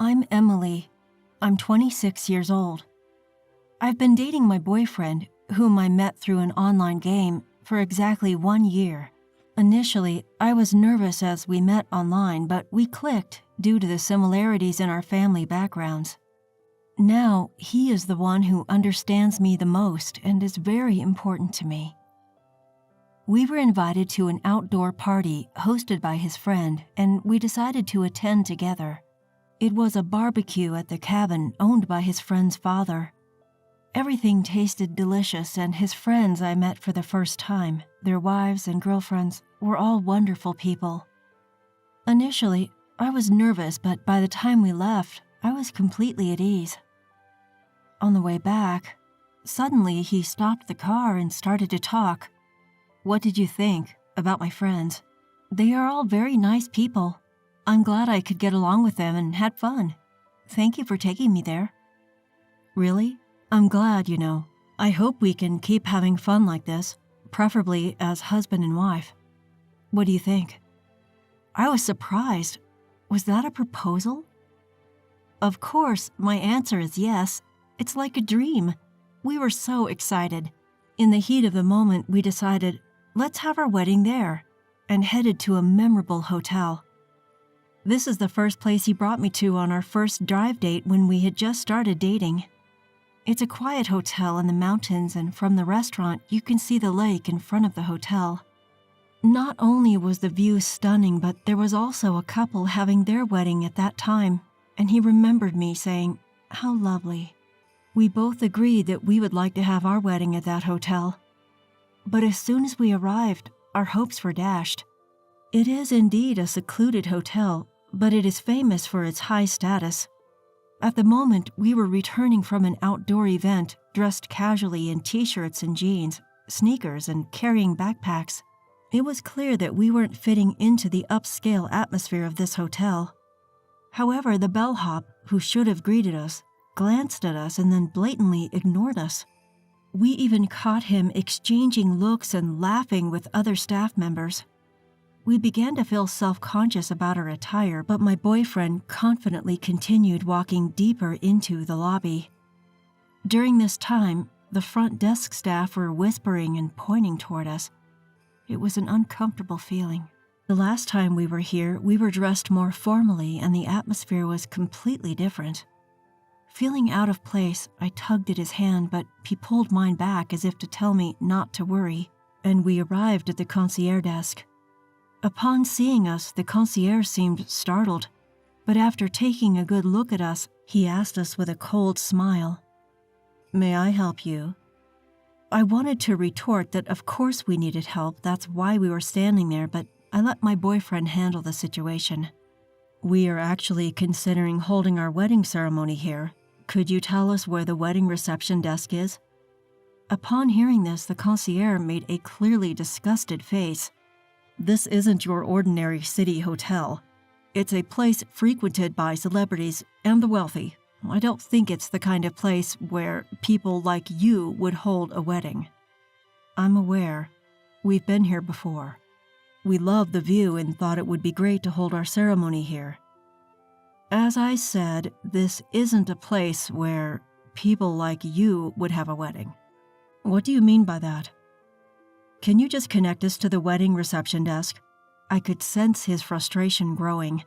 I'm Emily. I'm 26 years old. I've been dating my boyfriend, whom I met through an online game, for exactly 1 year. Initially, I was nervous as we met online, but we clicked due to the similarities in our family backgrounds. Now, he is the one who understands me the most and is very important to me. We were invited to an outdoor party hosted by his friend, and we decided to attend together. It was a barbecue at the cabin owned by his friend's father. Everything tasted delicious, and his friends I met for the first time, their wives and girlfriends, were all wonderful people. Initially, I was nervous, but by the time we left, I was completely at ease. On the way back, suddenly he stopped the car and started to talk. "What did you think about my friends? They are all very nice people. I'm glad I could get along with them and had fun. Thank you for taking me there." "Really? I'm glad, I hope we can keep having fun like this, preferably as husband and wife. What do you think?" I was surprised. Was that a proposal? Of course, my answer is yes. It's like a dream. We were so excited. In the heat of the moment, we decided, let's have our wedding there, and headed to a memorable hotel. This is the first place he brought me to on our first drive date when we had just started dating. It's a quiet hotel in the mountains, and from the restaurant, you can see the lake in front of the hotel. Not only was the view stunning, but there was also a couple having their wedding at that time, and he remembered me saying, "How lovely." We both agreed that we would like to have our wedding at that hotel. But as soon as we arrived, our hopes were dashed. It is indeed a secluded hotel, but it is famous for its high status. At the moment, we were returning from an outdoor event, dressed casually in t-shirts and jeans, sneakers, and carrying backpacks. It was clear that we weren't fitting into the upscale atmosphere of this hotel. However, the bellhop, who should have greeted us, glanced at us and then blatantly ignored us. We even caught him exchanging looks and laughing with other staff members. We began to feel self-conscious about our attire, but my boyfriend confidently continued walking deeper into the lobby. During this time, the front desk staff were whispering and pointing toward us. It was an uncomfortable feeling. The last time we were here, we were dressed more formally and the atmosphere was completely different. Feeling out of place, I tugged at his hand, but he pulled mine back as if to tell me not to worry, and we arrived at the concierge desk. Upon seeing us, the concierge seemed startled, but after taking a good look at us, he asked us with a cold smile, "May I help you?" I wanted to retort that of course we needed help, that's why we were standing there, but I let my boyfriend handle the situation. "We are actually considering holding our wedding ceremony here. Could you tell us where the wedding reception desk is?" Upon hearing this, the concierge made a clearly disgusted face. "This isn't your ordinary city hotel. It's a place frequented by celebrities and the wealthy. I don't think it's the kind of place where people like you would hold a wedding." "I'm aware. We've been here before. We loved the view and thought it would be great to hold our ceremony here. As I said, this isn't a place where people like you would have a wedding." "What do you mean by that?" "Can you just connect us to the wedding reception desk?" I could sense his frustration growing.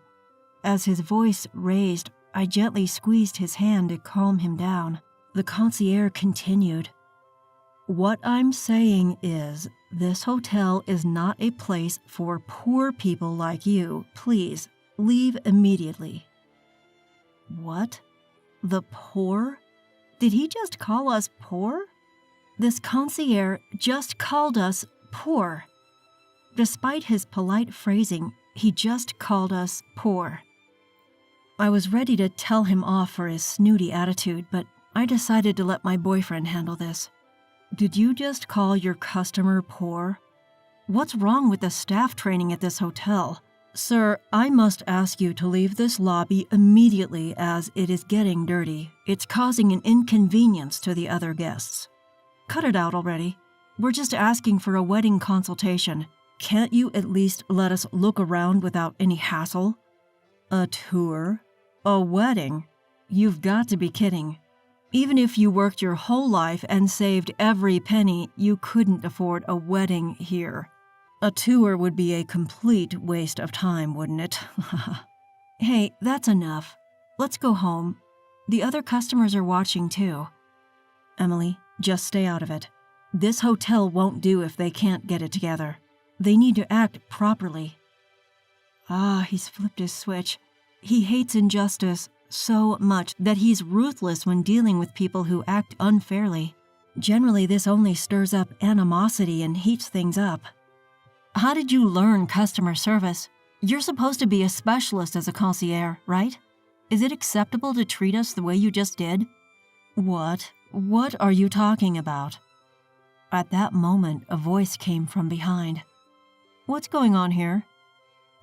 As his voice raised, I gently squeezed his hand to calm him down. The concierge continued, "What I'm saying is, this hotel is not a place for poor people like you. Please, leave immediately." What? The poor? Did he just call us poor? This concierge just called us poor. Despite his polite phrasing, he just called us poor. I was ready to tell him off for his snooty attitude, but I decided to let my boyfriend handle this. "Did you just call your customer poor? What's wrong with the staff training at this hotel? Sir, I must ask you to leave this lobby immediately as it is getting dirty. It's causing an inconvenience to the other guests. Cut it out already. We're just asking for a wedding consultation. Can't you at least let us look around without any hassle?" "A tour? A wedding? You've got to be kidding. Even if you worked your whole life and saved every penny, you couldn't afford a wedding here. A tour would be a complete waste of time, wouldn't it? Hey, that's enough. Let's go home. The other customers are watching too. Emily, just stay out of it. This hotel won't do if they can't get it together. They need to act properly. He's flipped his switch. He hates injustice so much that he's ruthless when dealing with people who act unfairly. Generally, this only stirs up animosity and heats things up. How did you learn customer service? You're supposed to be a specialist as a concierge, right? Is it acceptable to treat us the way you just did? What? What are you talking about? At that moment, a voice came from behind. What's going on here?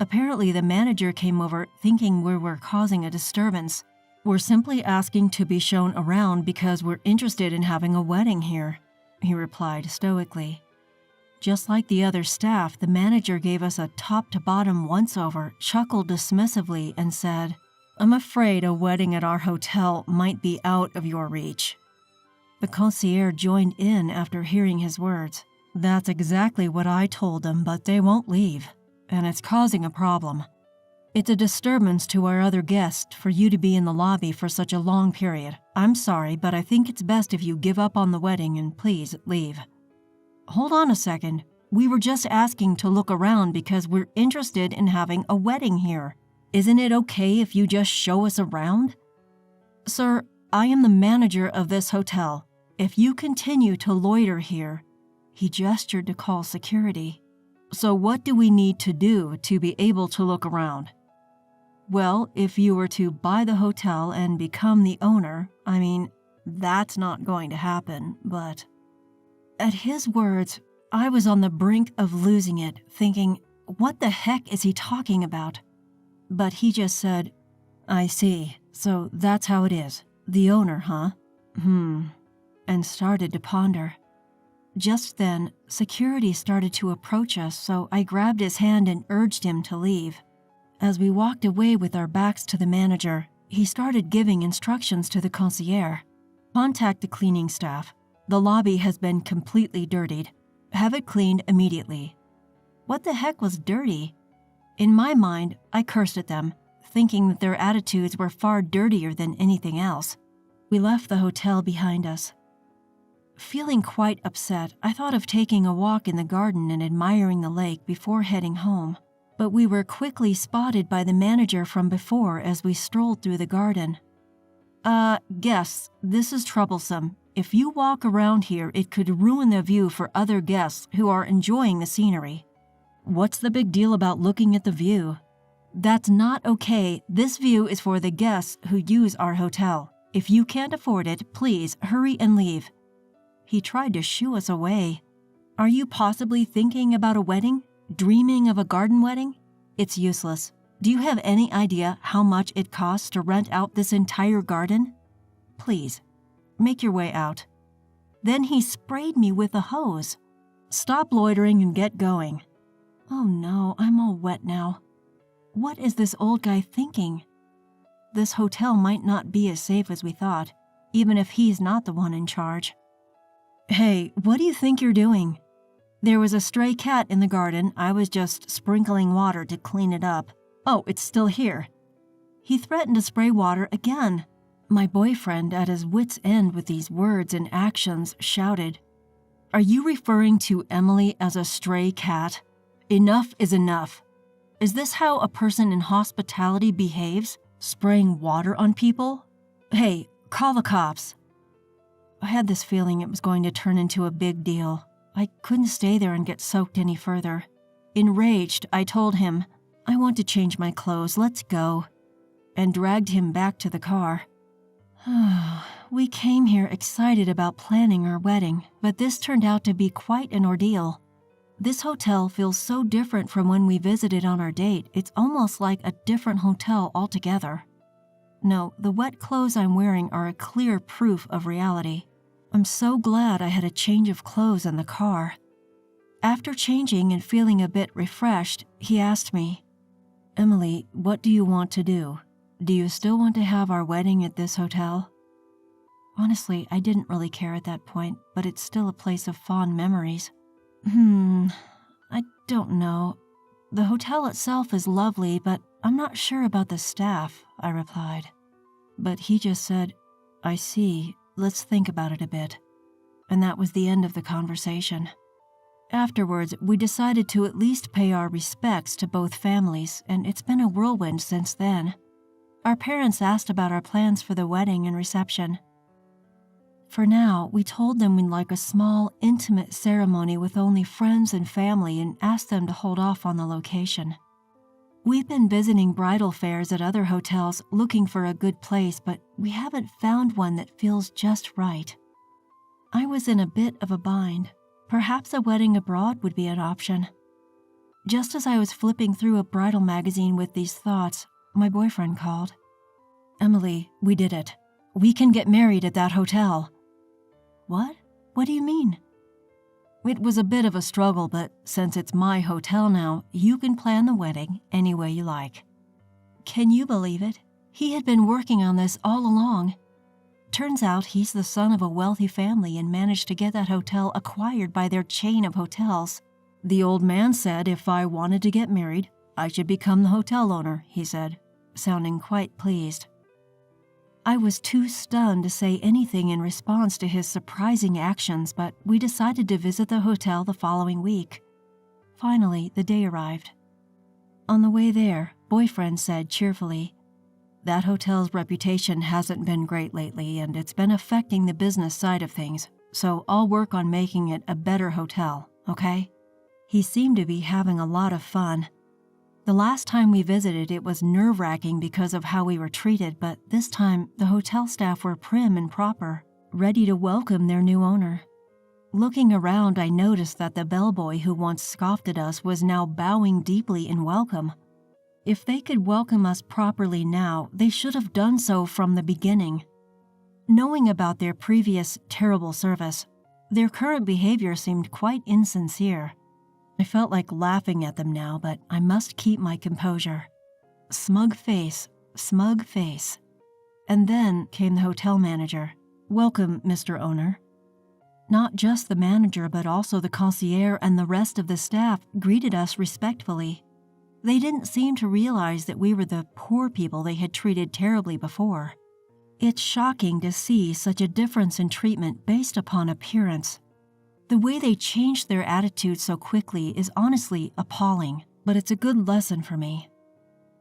Apparently, the manager came over thinking we were causing a disturbance. We're simply asking to be shown around because we're interested in having a wedding here, he replied stoically. Just like the other staff, the manager gave us a top-to-bottom once-over, chuckled dismissively, and said, I'm afraid a wedding at our hotel might be out of your reach. The concierge joined in after hearing his words. That's exactly what I told them, but they won't leave, and it's causing a problem. It's a disturbance to our other guests for you to be in the lobby for such a long period. I'm sorry, but I think it's best if you give up on the wedding and please leave. Hold on a second. We were just asking to look around because we're interested in having a wedding here. Isn't it okay if you just show us around? Sir, I am the manager of this hotel. If you continue to loiter here, he gestured to call security. So what do we need to do to be able to look around? Well, if you were to buy the hotel and become the owner, that's not going to happen, but... At his words, I was on the brink of losing it, thinking, what the heck is he talking about? But he just said, I see, so that's how it is. The owner, huh? And started to ponder. Just then, security started to approach us, so I grabbed his hand and urged him to leave. As we walked away with our backs to the manager, he started giving instructions to the concierge. Contact the cleaning staff. The lobby has been completely dirtied. Have it cleaned immediately. What the heck was dirty? In my mind, I cursed at them, thinking that their attitudes were far dirtier than anything else. We left the hotel behind us. Feeling quite upset, I thought of taking a walk in the garden and admiring the lake before heading home. But we were quickly spotted by the manager from before as we strolled through the garden. Guests, this is troublesome. If you walk around here, it could ruin the view for other guests who are enjoying the scenery. What's the big deal about looking at the view? That's not okay. This view is for the guests who use our hotel. If you can't afford it, please hurry and leave. He tried to shoo us away. Are you possibly thinking about a wedding? Dreaming of a garden wedding? It's useless. Do you have any idea how much it costs to rent out this entire garden? Please. Make your way out. Then he sprayed me with a hose. Stop loitering and get going. Oh no, I'm all wet now. What is this old guy thinking? This hotel might not be as safe as we thought, even if he's not the one in charge. Hey, what do you think you're doing? There was a stray cat in the garden. I was just sprinkling water to clean it up. Oh, it's still here. He threatened to spray water again. My boyfriend, at his wit's end with these words and actions, shouted, Are you referring to Emily as a stray cat? Enough is enough. Is this how a person in hospitality behaves? Spraying water on people? Hey, call the cops. I had this feeling it was going to turn into a big deal. I couldn't stay there and get soaked any further. Enraged, I told him, I want to change my clothes, let's go, and dragged him back to the car. We came here excited about planning our wedding, but this turned out to be quite an ordeal. This hotel feels so different from when we visited on our date, it's almost like a different hotel altogether. No, the wet clothes I'm wearing are a clear proof of reality. I'm so glad I had a change of clothes in the car. After changing and feeling a bit refreshed, he asked me, Emily, what do you want to do? do you still want to have our wedding at this hotel?" Honestly, I didn't really care at that point, but it's still a place of fond memories. I don't know. The hotel itself is lovely, but I'm not sure about the staff," I replied. But he just said, "I see, let's think about it a bit." And that was the end of the conversation. Afterwards, we decided to at least pay our respects to both families, and it's been a whirlwind since then. Our parents asked about our plans for the wedding and reception. For now, we told them we'd like a small, intimate ceremony with only friends and family and asked them to hold off on the location. We've been visiting bridal fairs at other hotels looking for a good place, but we haven't found one that feels just right. I was in a bit of a bind. Perhaps a wedding abroad would be an option. Just as I was flipping through a bridal magazine with these thoughts, my boyfriend called. "Emily, we did it. We can get married at that hotel." "What? What do you mean?" "It was a bit of a struggle, but since it's my hotel now, you can plan the wedding any way you like." Can you believe it? He had been working on this all along. Turns out he's the son of a wealthy family and managed to get that hotel acquired by their chain of hotels. "The old man said if I wanted to get married, I should become the hotel owner," he said, sounding quite pleased. I was too stunned to say anything in response to his surprising actions, but we decided to visit the hotel the following week. Finally, the day arrived. On the way there, boyfriend said cheerfully, "That hotel's reputation hasn't been great lately, and it's been affecting the business side of things, so I'll work on making it a better hotel, okay?" He seemed to be having a lot of fun. The last time we visited, it was nerve-wracking because of how we were treated, but this time, the hotel staff were prim and proper, ready to welcome their new owner. Looking around, I noticed that the bellboy who once scoffed at us was now bowing deeply in welcome. If they could welcome us properly now, they should have done so from the beginning. Knowing about their previous terrible service, their current behavior seemed quite insincere. I felt like laughing at them now, but I must keep my composure. Smug face, smug face. And then came the hotel manager. "Welcome, Mr. Owner." Not just the manager, but also the concierge and the rest of the staff greeted us respectfully. They didn't seem to realize that we were the poor people they had treated terribly before. It's shocking to see such a difference in treatment based upon appearance. The way they changed their attitude so quickly is honestly appalling, but it's a good lesson for me.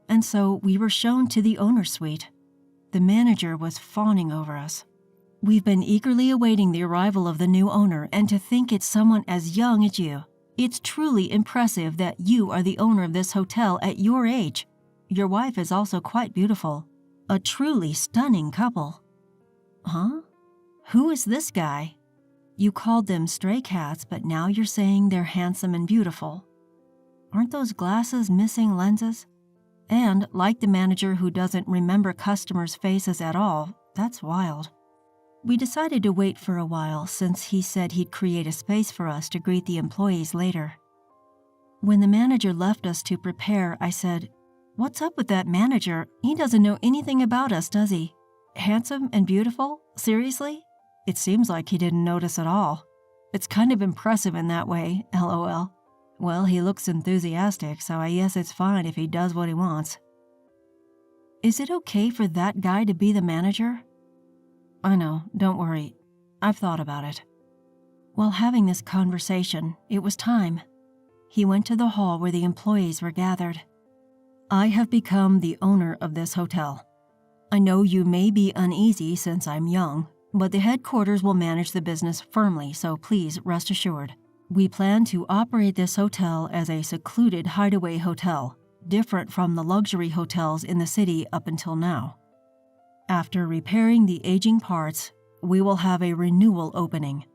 And so we were shown to the owner's suite. The manager was fawning over us. "We've been eagerly awaiting the arrival of the new owner, and to think it's someone as young as you. It's truly impressive that you are the owner of this hotel at your age. Your wife is also quite beautiful. A truly stunning couple." "Huh? Who is this guy?" "You called them stray cats, but now you're saying they're handsome and beautiful. Aren't those glasses missing lenses? And like the manager who doesn't remember customers' faces at all, that's wild." We decided to wait for a while since he said he'd create a space for us to greet the employees later. When the manager left us to prepare, I said, "What's up with that manager? He doesn't know anything about us, does he? Handsome and beautiful? Seriously?" It seems like he didn't notice at all. It's kind of impressive in that way, LOL. Well, he looks enthusiastic, so I guess it's fine if he does what he wants. "Is it okay for that guy to be the manager?" "I know, don't worry. I've thought about it." While having this conversation, it was time. He went to the hall where the employees were gathered. "I have become the owner of this hotel. I know you may be uneasy since I'm young, but the headquarters will manage the business firmly, so please rest assured. We plan to operate this hotel as a secluded hideaway hotel, different from the luxury hotels in the city up until now. After repairing the aging parts, we will have a renewal opening.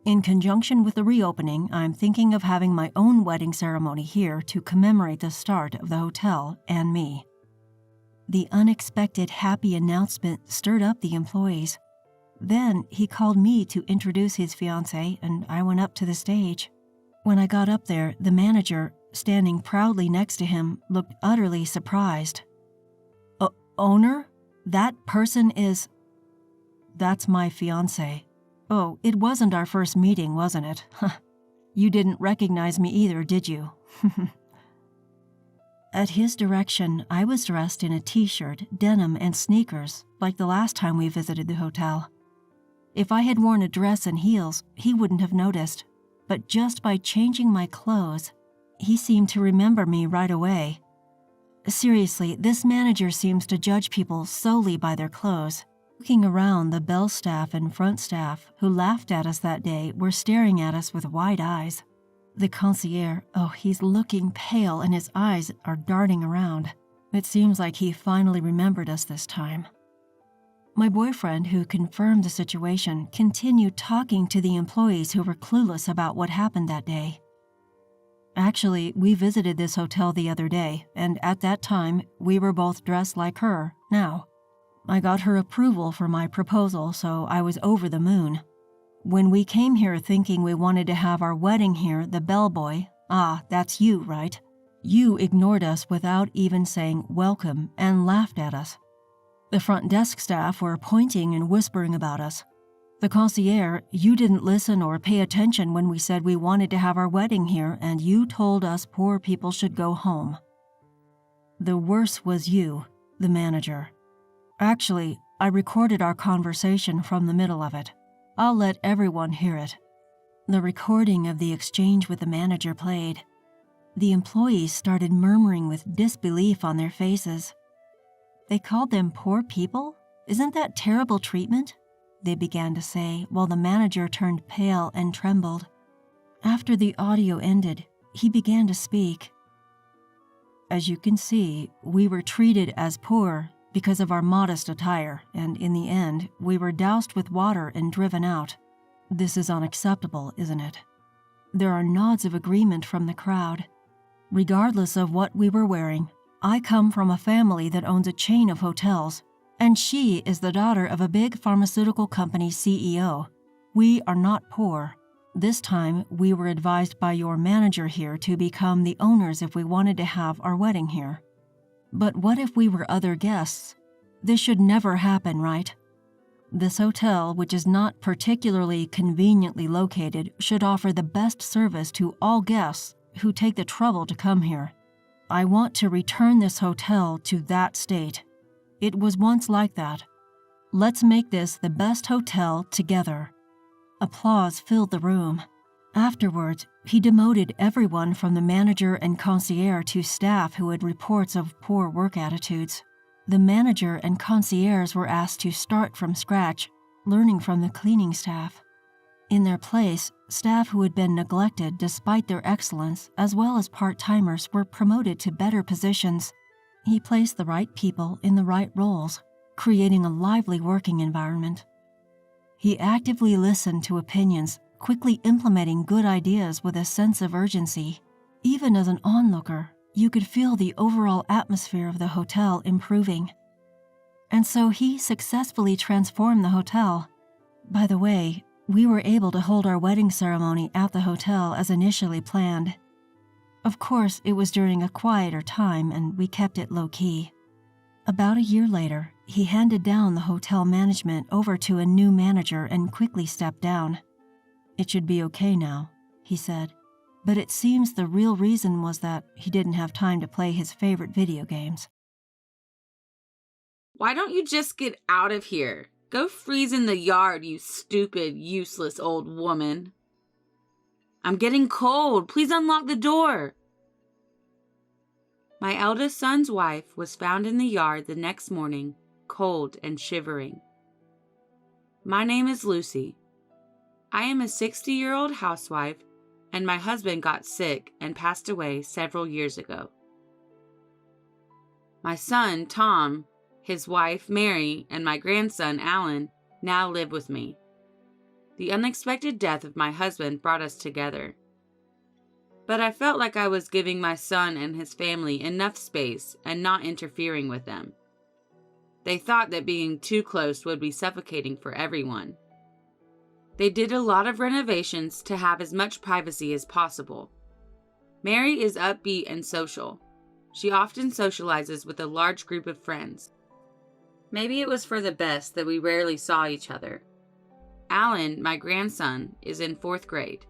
In conjunction with the reopening, I'm thinking of having my own wedding ceremony here to commemorate the start of the hotel and me." The unexpected happy announcement stirred up the employees. Then he called me to introduce his fiancée, and I went up to the stage. When I got up there, the manager, standing proudly next to him, looked utterly surprised. owner? That person is... That's my fiancé. Oh, it wasn't our first meeting, wasn't it? You didn't recognize me either, did you? At his direction, I was dressed in a t-shirt, denim, and sneakers, like the last time we visited the hotel. If I had worn a dress and heels, he wouldn't have noticed, but just by changing my clothes, he seemed to remember me right away. Seriously, this manager seems to judge people solely by their clothes. Looking around, the bell staff and front staff who laughed at us that day were staring at us with wide eyes. The concierge, oh, he's looking pale and his eyes are darting around. It seems like he finally remembered us this time. My boyfriend, who confirmed the situation, continued talking to the employees who were clueless about what happened that day. Actually, we visited this hotel the other day, and at that time, we were both dressed like her, now. I got her approval for my proposal, so I was over the moon. When we came here thinking we wanted to have our wedding here, the bellboy, that's you, right? You ignored us without even saying welcome and laughed at us. The front desk staff were pointing and whispering about us. The concierge, you didn't listen or pay attention when we said we wanted to have our wedding here, and you told us poor people should go home. The worst was you, the manager. Actually, I recorded our conversation from the middle of it. I'll let everyone hear it. The recording of the exchange with the manager played. The employees started murmuring with disbelief on their faces. They called them poor people? Isn't that terrible treatment? They began to say, while the manager turned pale and trembled. After the audio ended, he began to speak. As you can see, we were treated as poor because of our modest attire, and in the end, we were doused with water and driven out. This is unacceptable, isn't it? There are nods of agreement from the crowd. Regardless of what we were wearing, I come from a family that owns a chain of hotels, and she is the daughter of a big pharmaceutical company CEO. We are not poor. This time, we were advised by your manager here to become the owners if we wanted to have our wedding here. But what if we were other guests? This should never happen, right? This hotel, which is not particularly conveniently located, should offer the best service to all guests who take the trouble to come here. I want to return this hotel to that state. It was once like that. Let's make this the best hotel together. Applause filled the room. Afterwards, he demoted everyone from the manager and concierge to staff who had reports of poor work attitudes. The manager and concierge were asked to start from scratch, learning from the cleaning staff. In their place, staff who had been neglected despite their excellence, as well as part-timers, were promoted to better positions. He placed the right people in the right roles, creating a lively working environment. He actively listened to opinions, quickly implementing good ideas with a sense of urgency. Even as an onlooker, you could feel the overall atmosphere of the hotel improving. And so he successfully transformed the hotel. By the way, we were able to hold our wedding ceremony at the hotel as initially planned. Of course, it was during a quieter time and we kept it low-key. About a year later, he handed down the hotel management over to a new manager and quickly stepped down. It should be okay now, he said, but it seems the real reason was that he didn't have time to play his favorite video games. Why don't you just get out of here? Go freeze in the yard, you stupid, useless old woman. I'm getting cold. Please unlock the door. My eldest son's wife was found in the yard the next morning, cold and shivering. My name is Lucy. I am a 60-year-old housewife, and my husband got sick and passed away several years ago. My son, Tom, his wife, Mary, and my grandson, Alan, now live with me. The unexpected death of my husband brought us together. But I felt like I was giving my son and his family enough space and not interfering with them. They thought that being too close would be suffocating for everyone. They did a lot of renovations to have as much privacy as possible. Mary is upbeat and social. She often socializes with a large group of friends. Maybe it was for the best that we rarely saw each other. Alan, my grandson, is in 4th grade.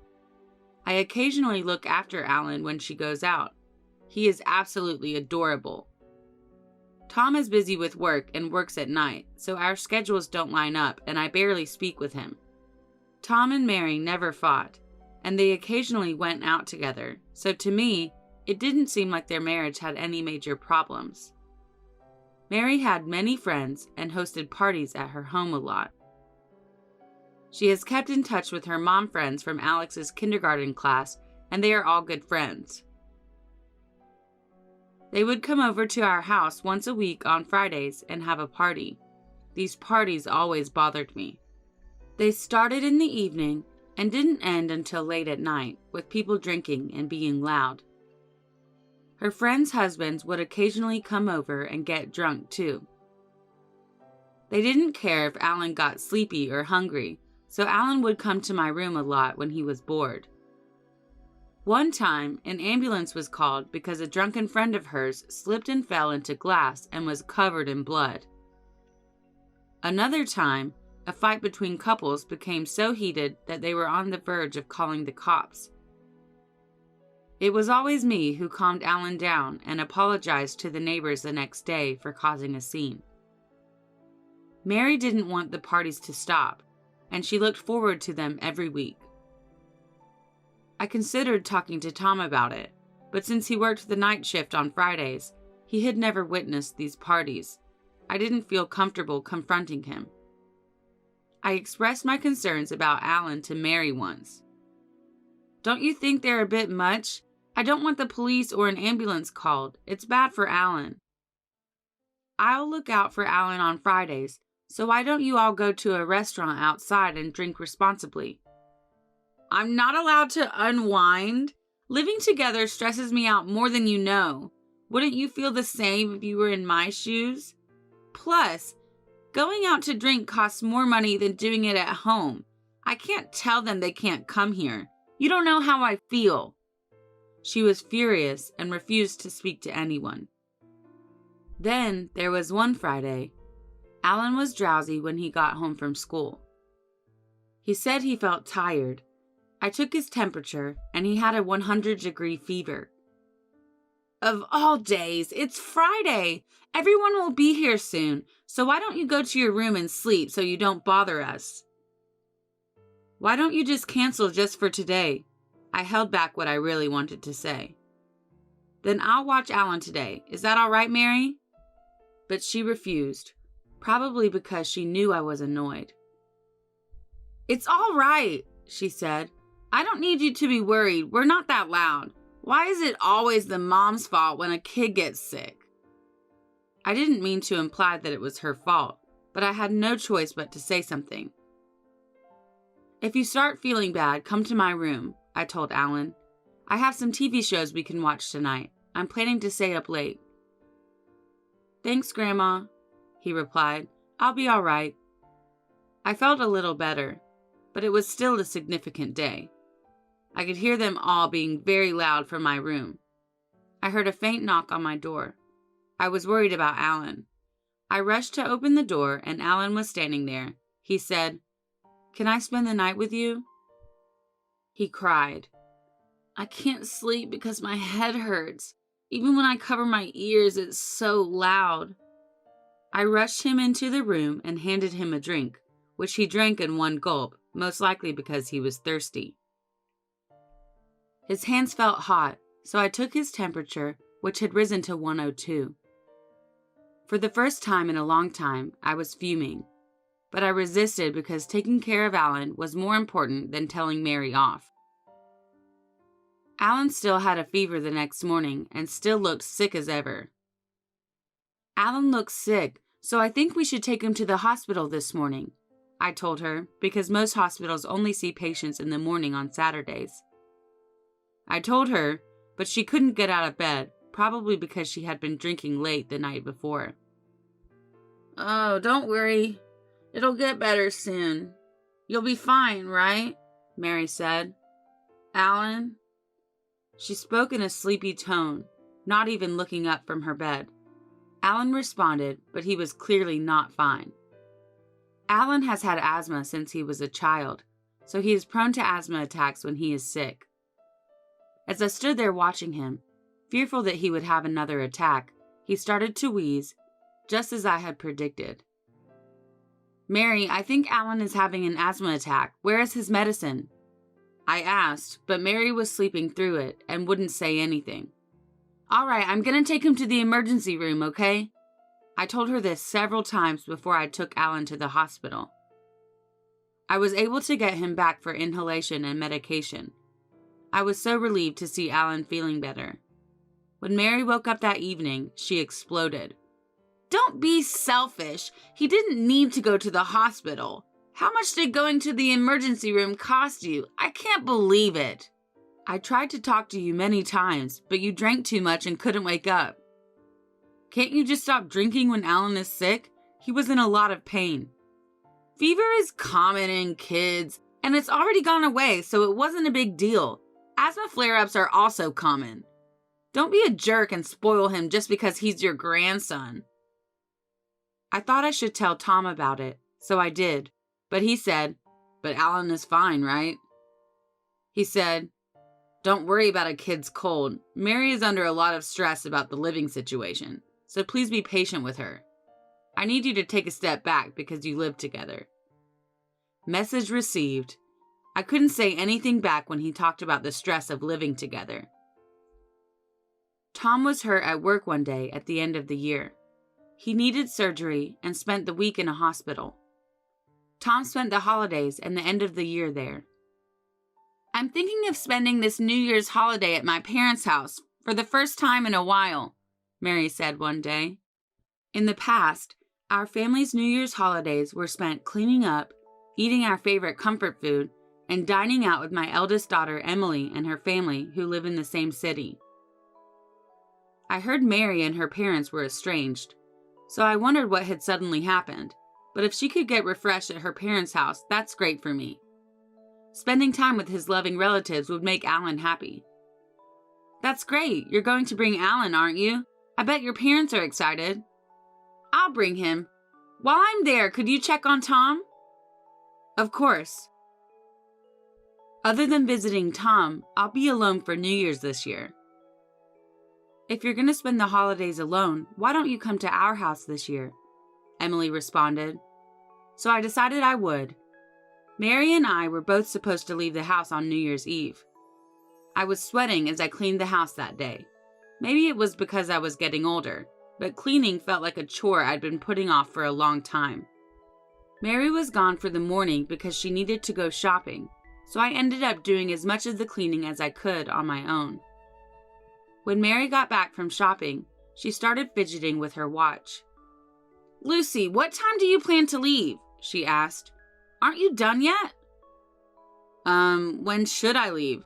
I occasionally look after Alan when she goes out. He is absolutely adorable. Tom is busy with work and works at night, so our schedules don't line up and I barely speak with him. Tom and Mary never fought, and they occasionally went out together, so to me, it didn't seem like their marriage had any major problems. Mary had many friends and hosted parties at her home a lot. She has kept in touch with her mom friends from Alex's kindergarten class, and they are all good friends. They would come over to our house once a week on Fridays and have a party. These parties always bothered me. They started in the evening and didn't end until late at night, with people drinking and being loud. Her friends' husbands would occasionally come over and get drunk too. They didn't care if Alan got sleepy or hungry, so Alan would come to my room a lot when he was bored. One time, an ambulance was called because a drunken friend of hers slipped and fell into glass and was covered in blood. Another time, a fight between couples became so heated that they were on the verge of calling the cops. It was always me who calmed Alan down and apologized to the neighbors the next day for causing a scene. Mary didn't want the parties to stop, and she looked forward to them every week. I considered talking to Tom about it, but since he worked the night shift on Fridays, he had never witnessed these parties. I didn't feel comfortable confronting him. I expressed my concerns about Alan to Mary once. "Don't you think they're a bit much? I don't want the police or an ambulance called. It's bad for Alan." "I'll look out for Alan on Fridays, so why don't you all go to a restaurant outside and drink responsibly?" "I'm not allowed to unwind. Living together stresses me out more than you know. Wouldn't you feel the same if you were in my shoes? Plus, going out to drink costs more money than doing it at home. I can't tell them they can't come here. You don't know how I feel." She was furious and refused to speak to anyone. Then there was one Friday. Alan was drowsy when he got home from school. He said he felt tired. I took his temperature, and he had a 100-degree fever. "Of all days, it's Friday. Everyone will be here soon, so why don't you go to your room and sleep so you don't bother us?" "Why don't you just cancel just for today?" I held back what I really wanted to say. "Then I'll watch Alan today. Is that all right, Mary?" But she refused, probably because she knew I was annoyed. "It's all right," she said. "I don't need you to be worried. We're not that loud. Why is it always the mom's fault when a kid gets sick?" I didn't mean to imply that it was her fault, but I had no choice but to say something. "If you start feeling bad, come to my room," I told Alan. "I have some TV shows we can watch tonight. I'm planning to stay up late." "Thanks, Grandma," he replied. "I'll be all right." I felt a little better, but it was still a significant day. I could hear them all being very loud from my room. I heard a faint knock on my door. I was worried about Alan. I rushed to open the door, and Alan was standing there. He said, "Can I spend the night with you?" He cried. "I can't sleep because my head hurts. Even when I cover my ears, it's so loud." I rushed him into the room and handed him a drink, which he drank in one gulp, most likely because he was thirsty. His hands felt hot, so I took his temperature, which had risen to 102. For the first time in a long time, I was fuming, but I resisted because taking care of Alan was more important than telling Mary off. Alan still had a fever the next morning and still looked sick as ever. "Alan looks sick, so I think we should take him to the hospital this morning," I told her, because most hospitals only see patients in the morning on Saturdays. I told her, but she couldn't get out of bed, probably because she had been drinking late the night before. "Oh, don't worry. It'll get better soon. You'll be fine, right?" Mary said. "Alan?" She spoke in a sleepy tone, not even looking up from her bed. Alan responded, but he was clearly not fine. Alan has had asthma since he was a child, so he is prone to asthma attacks when he is sick. As I stood there watching him, fearful that he would have another attack, he started to wheeze, just as I had predicted. "Mary, I think Alan is having an asthma attack. Where is his medicine?" I asked, but Mary was sleeping through it and wouldn't say anything. "All right, I'm going to take him to the emergency room, okay?" I told her this several times before I took Alan to the hospital. I was able to get him back for inhalation and medication. I was so relieved to see Alan feeling better. When Mary woke up that evening, she exploded. "Don't be selfish. He didn't need to go to the hospital. How much did going to the emergency room cost you? I can't believe it. I tried to talk to you many times, but you drank too much and couldn't wake up. Can't you just stop drinking when Alan is sick? He was in a lot of pain. Fever is common in kids, and it's already gone away, so it wasn't a big deal. Asthma flare-ups are also common. Don't be a jerk and spoil him just because he's your grandson." I thought I should tell Tom about it, so I did, but he said, "But Alan is fine, right?" He said, "Don't worry about a kid's cold. Mary is under a lot of stress about the living situation, so please be patient with her. I need you to take a step back because you live together." Message received. I couldn't say anything back when he talked about the stress of living together. Tom was hurt at work one day at the end of the year. He needed surgery and spent the week in a hospital. Tom spent the holidays and the end of the year there. "I'm thinking of spending this New Year's holiday at my parents' house for the first time in a while," Mary said one day. In the past, our family's New Year's holidays were spent cleaning up, eating our favorite comfort food, and dining out with my eldest daughter Emily and her family who live in the same city. I heard Mary and her parents were estranged, so I wondered what had suddenly happened, but if she could get refreshed at her parents' house, that's great for me. Spending time with his loving relatives would make Alan happy. "That's great. You're going to bring Alan, aren't you? I bet your parents are excited." "I'll bring him. While I'm there, could you check on Tom?" "Of course." Other than visiting Tom, I'll be alone for New Year's this year. "If you're going to spend the holidays alone, why don't you come to our house this year?" Emily responded. So I decided I would. Mary and I were both supposed to leave the house on New Year's Eve. I was sweating as I cleaned the house that day. Maybe it was because I was getting older, but cleaning felt like a chore I'd been putting off for a long time. Mary was gone for the morning because she needed to go shopping, so I ended up doing as much of the cleaning as I could on my own. When Mary got back from shopping, she started fidgeting with her watch. "Lucy, what time do you plan to leave?" she asked. "Aren't you done yet?" When should I leave?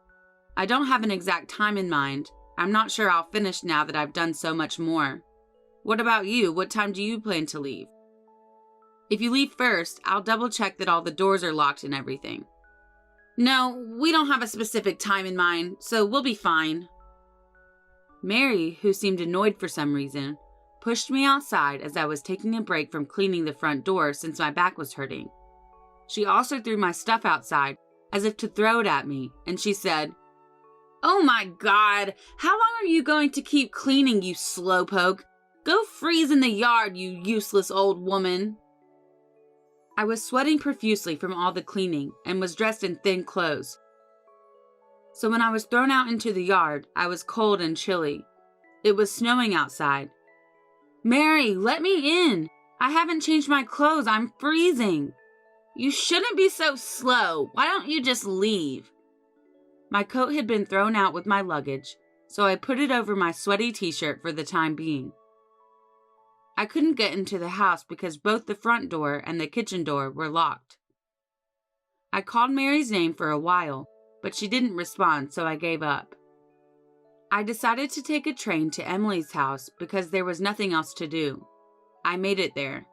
I don't have an exact time in mind. I'm not sure I'll finish now that I've done so much more. What about you? What time do you plan to leave?" "If you leave first, I'll double check that all the doors are locked and everything." "No, we don't have a specific time in mind, so we'll be fine." Mary, who seemed annoyed for some reason, pushed me outside as I was taking a break from cleaning the front door since my back was hurting. She also threw my stuff outside, as if to throw it at me, and she said, "Oh my God, how long are you going to keep cleaning, you slowpoke? Go freeze in the yard, you useless old woman." I was sweating profusely from all the cleaning and was dressed in thin clothes. So when I was thrown out into the yard, I was cold and chilly. It was snowing outside. "Mary, let me in. I haven't changed my clothes. I'm freezing." "You shouldn't be so slow. Why don't you just leave?" My coat had been thrown out with my luggage, so I put it over my sweaty t-shirt for the time being. I couldn't get into the house because both the front door and the kitchen door were locked. I called Mary's name for a while, but she didn't respond, so I gave up. I decided to take a train to Emily's house because there was nothing else to do. I made it there.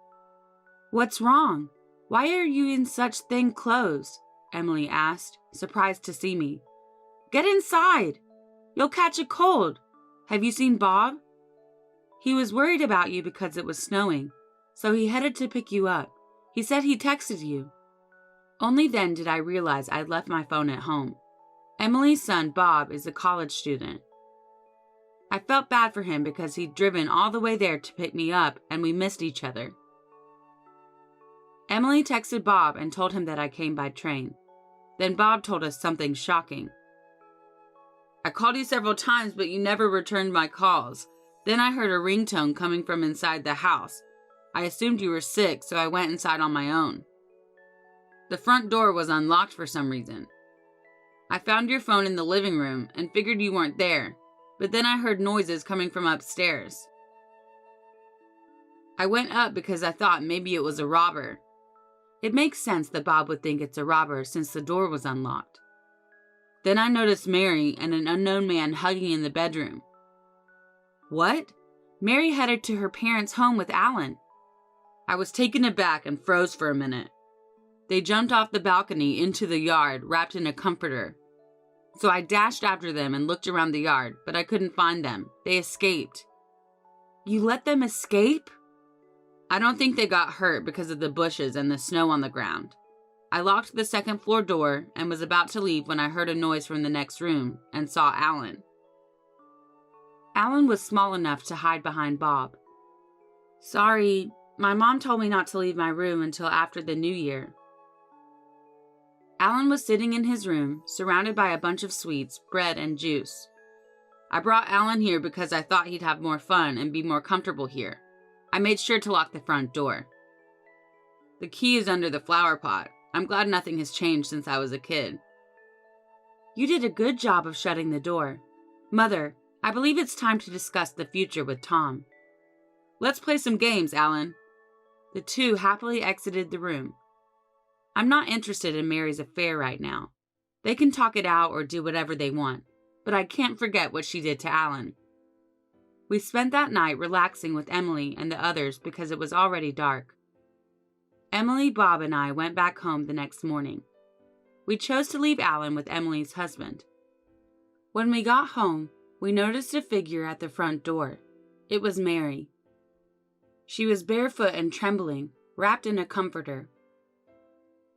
"What's wrong? Why are you in such thin clothes?" Emily asked, surprised to see me. "Get inside. You'll catch a cold. Have you seen Bob?" He was worried about you because it was snowing, so he headed to pick you up. He said he texted you. Only then did I realize I'd left my phone at home. Emily's son, Bob, is a college student. I felt bad for him because he'd driven all the way there to pick me up and we missed each other. Emily texted Bob and told him that I came by train. Then Bob told us something shocking. I called you several times, but you never returned my calls. Then I heard a ringtone coming from inside the house. I assumed you were sick, so I went inside on my own. The front door was unlocked for some reason. I found your phone in the living room and figured you weren't there, but then I heard noises coming from upstairs. I went up because I thought maybe it was a robber. It makes sense that Bob would think it's a robber since the door was unlocked. Then I noticed Mary and an unknown man hugging in the bedroom. What? Mary headed to her parents' home with Alan. I was taken aback and froze for a minute. They jumped off the balcony into the yard, wrapped in a comforter. So I dashed after them and looked around the yard, but I couldn't find them. They escaped. You let them escape? I don't think they got hurt because of the bushes and the snow on the ground. I locked the second floor door and was about to leave when I heard a noise from the next room and saw Alan. Alan was small enough to hide behind Bob. Sorry, my mom told me not to leave my room until after the new year. Alan was sitting in his room, surrounded by a bunch of sweets, bread, and juice. I brought Alan here because I thought he'd have more fun and be more comfortable here. I made sure to lock the front door. The key is under the flower pot. I'm glad nothing has changed since I was a kid. You did a good job of shutting the door. Mother, I believe it's time to discuss the future with Tom. Let's play some games, Alan. The two happily exited the room. I'm not interested in Mary's affair right now. They can talk it out or do whatever they want, but I can't forget what she did to Alan. We spent that night relaxing with Emily and the others because it was already dark. Emily, Bob, and I went back home the next morning. We chose to leave Alan with Emily's husband. When we got home, we noticed a figure at the front door. It was Mary. She was barefoot and trembling, wrapped in a comforter.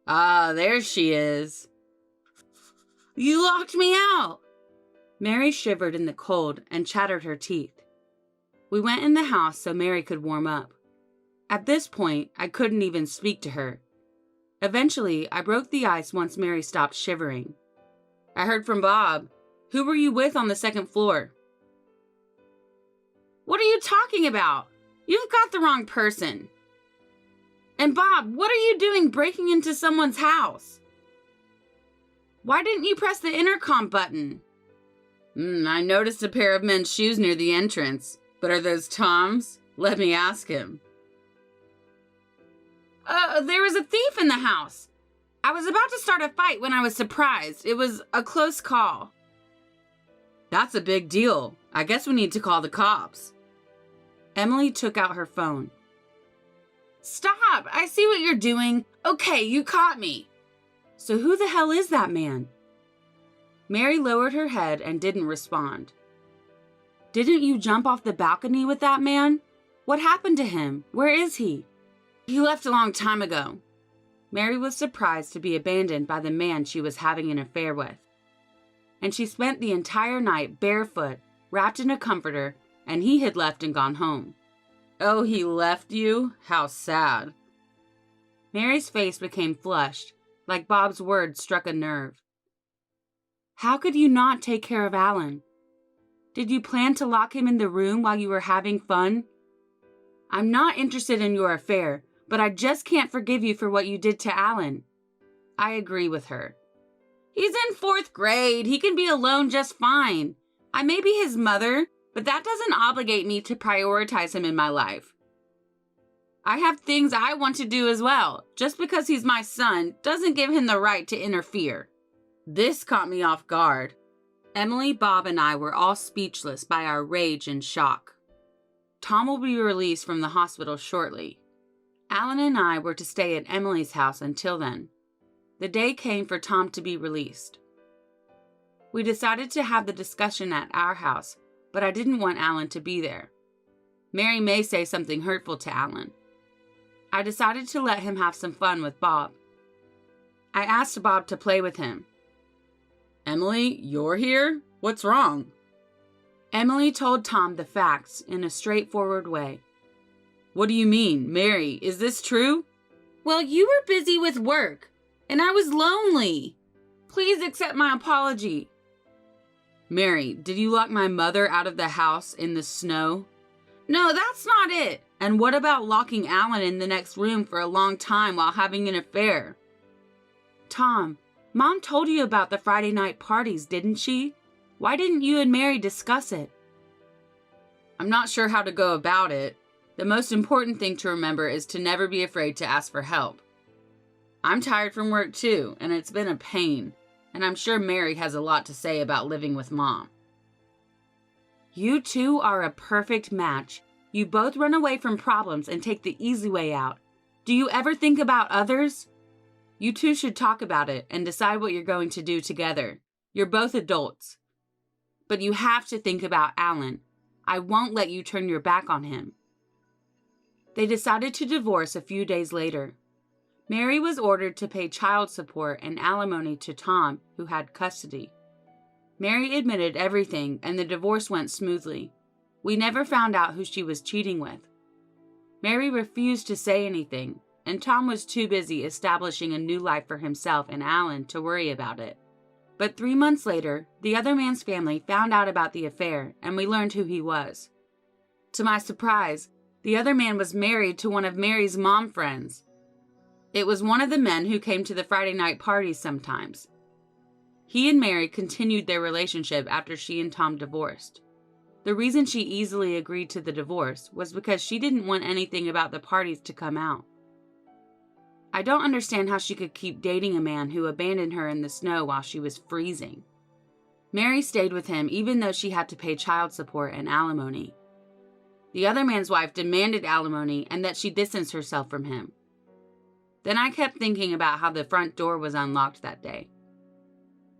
Ah, there she is. You locked me out! Mary shivered in the cold and chattered her teeth. We went in the house so Mary could warm up. At this point, I couldn't even speak to her. Eventually, I broke the ice once Mary stopped shivering. I heard from Bob. Who were you with on the second floor? What are you talking about? You've got the wrong person. And Bob, what are you doing breaking into someone's house? Why didn't you press the intercom button? I noticed a pair of men's shoes near the entrance. But are those Tom's? Let me ask him. There was a thief in the house. I was about to start a fight when I was surprised. It was a close call. That's a big deal. I guess we need to call the cops. Emily took out her phone. Stop! I see what you're doing. Okay, you caught me. So who the hell is that man? Mary lowered her head and didn't respond. Didn't you jump off the balcony with that man? What happened to him? Where is he? He left a long time ago. Mary was surprised to be abandoned by the man she was having an affair with. And she spent the entire night barefoot, wrapped in a comforter, and he had left and gone home. Oh, he left you? How sad. Mary's face became flushed, like Bob's words struck a nerve. How could you not take care of Alan? Did you plan to lock him in the room while you were having fun? I'm not interested in your affair, but I just can't forgive you for what you did to Alan. I agree with her. He's in 4th grade. He can be alone just fine. I may be his mother, but that doesn't obligate me to prioritize him in my life. I have things I want to do as well. Just because he's my son doesn't give him the right to interfere. This caught me off guard. Emily, Bob, and I were all speechless by our rage and shock. Tom will be released from the hospital shortly. Alan and I were to stay at Emily's house until then. The day came for Tom to be released. We decided to have the discussion at our house, but I didn't want Alan to be there. Mary may say something hurtful to Alan. I decided to let him have some fun with Bob. I asked Bob to play with him. Emily, you're here? What's wrong? Emily told Tom the facts in a straightforward way. What do you mean, Mary? Is this true? Well, you were busy with work, and I was lonely. Please accept my apology. Mary, did you lock my mother out of the house in the snow? No, that's not it. And what about locking Alan in the next room for a long time while having an affair? Tom, Mom told you about the Friday night parties, didn't she? Why didn't you and Mary discuss it? I'm not sure how to go about it. The most important thing to remember is to never be afraid to ask for help. I'm tired from work too, and it's been a pain, and I'm sure Mary has a lot to say about living with Mom. You two are a perfect match. You both run away from problems and take the easy way out. Do you ever think about others? You two should talk about it and decide what you're going to do together. You're both adults. But you have to think about Alan. I won't let you turn your back on him. They decided to divorce a few days later. Mary was ordered to pay child support and alimony to Tom, who had custody. Mary admitted everything, and the divorce went smoothly. We never found out who she was cheating with. Mary refused to say anything, and Tom was too busy establishing a new life for himself and Alan to worry about it. But 3 months later, the other man's family found out about the affair, and we learned who he was. To my surprise, the other man was married to one of Mary's mom friends. It was one of the men who came to the Friday night parties sometimes. He and Mary continued their relationship after she and Tom divorced. The reason she easily agreed to the divorce was because she didn't want anything about the parties to come out. I don't understand how she could keep dating a man who abandoned her in the snow while she was freezing. Mary stayed with him even though she had to pay child support and alimony. The other man's wife demanded alimony and that she distance herself from him. Then I kept thinking about how the front door was unlocked that day.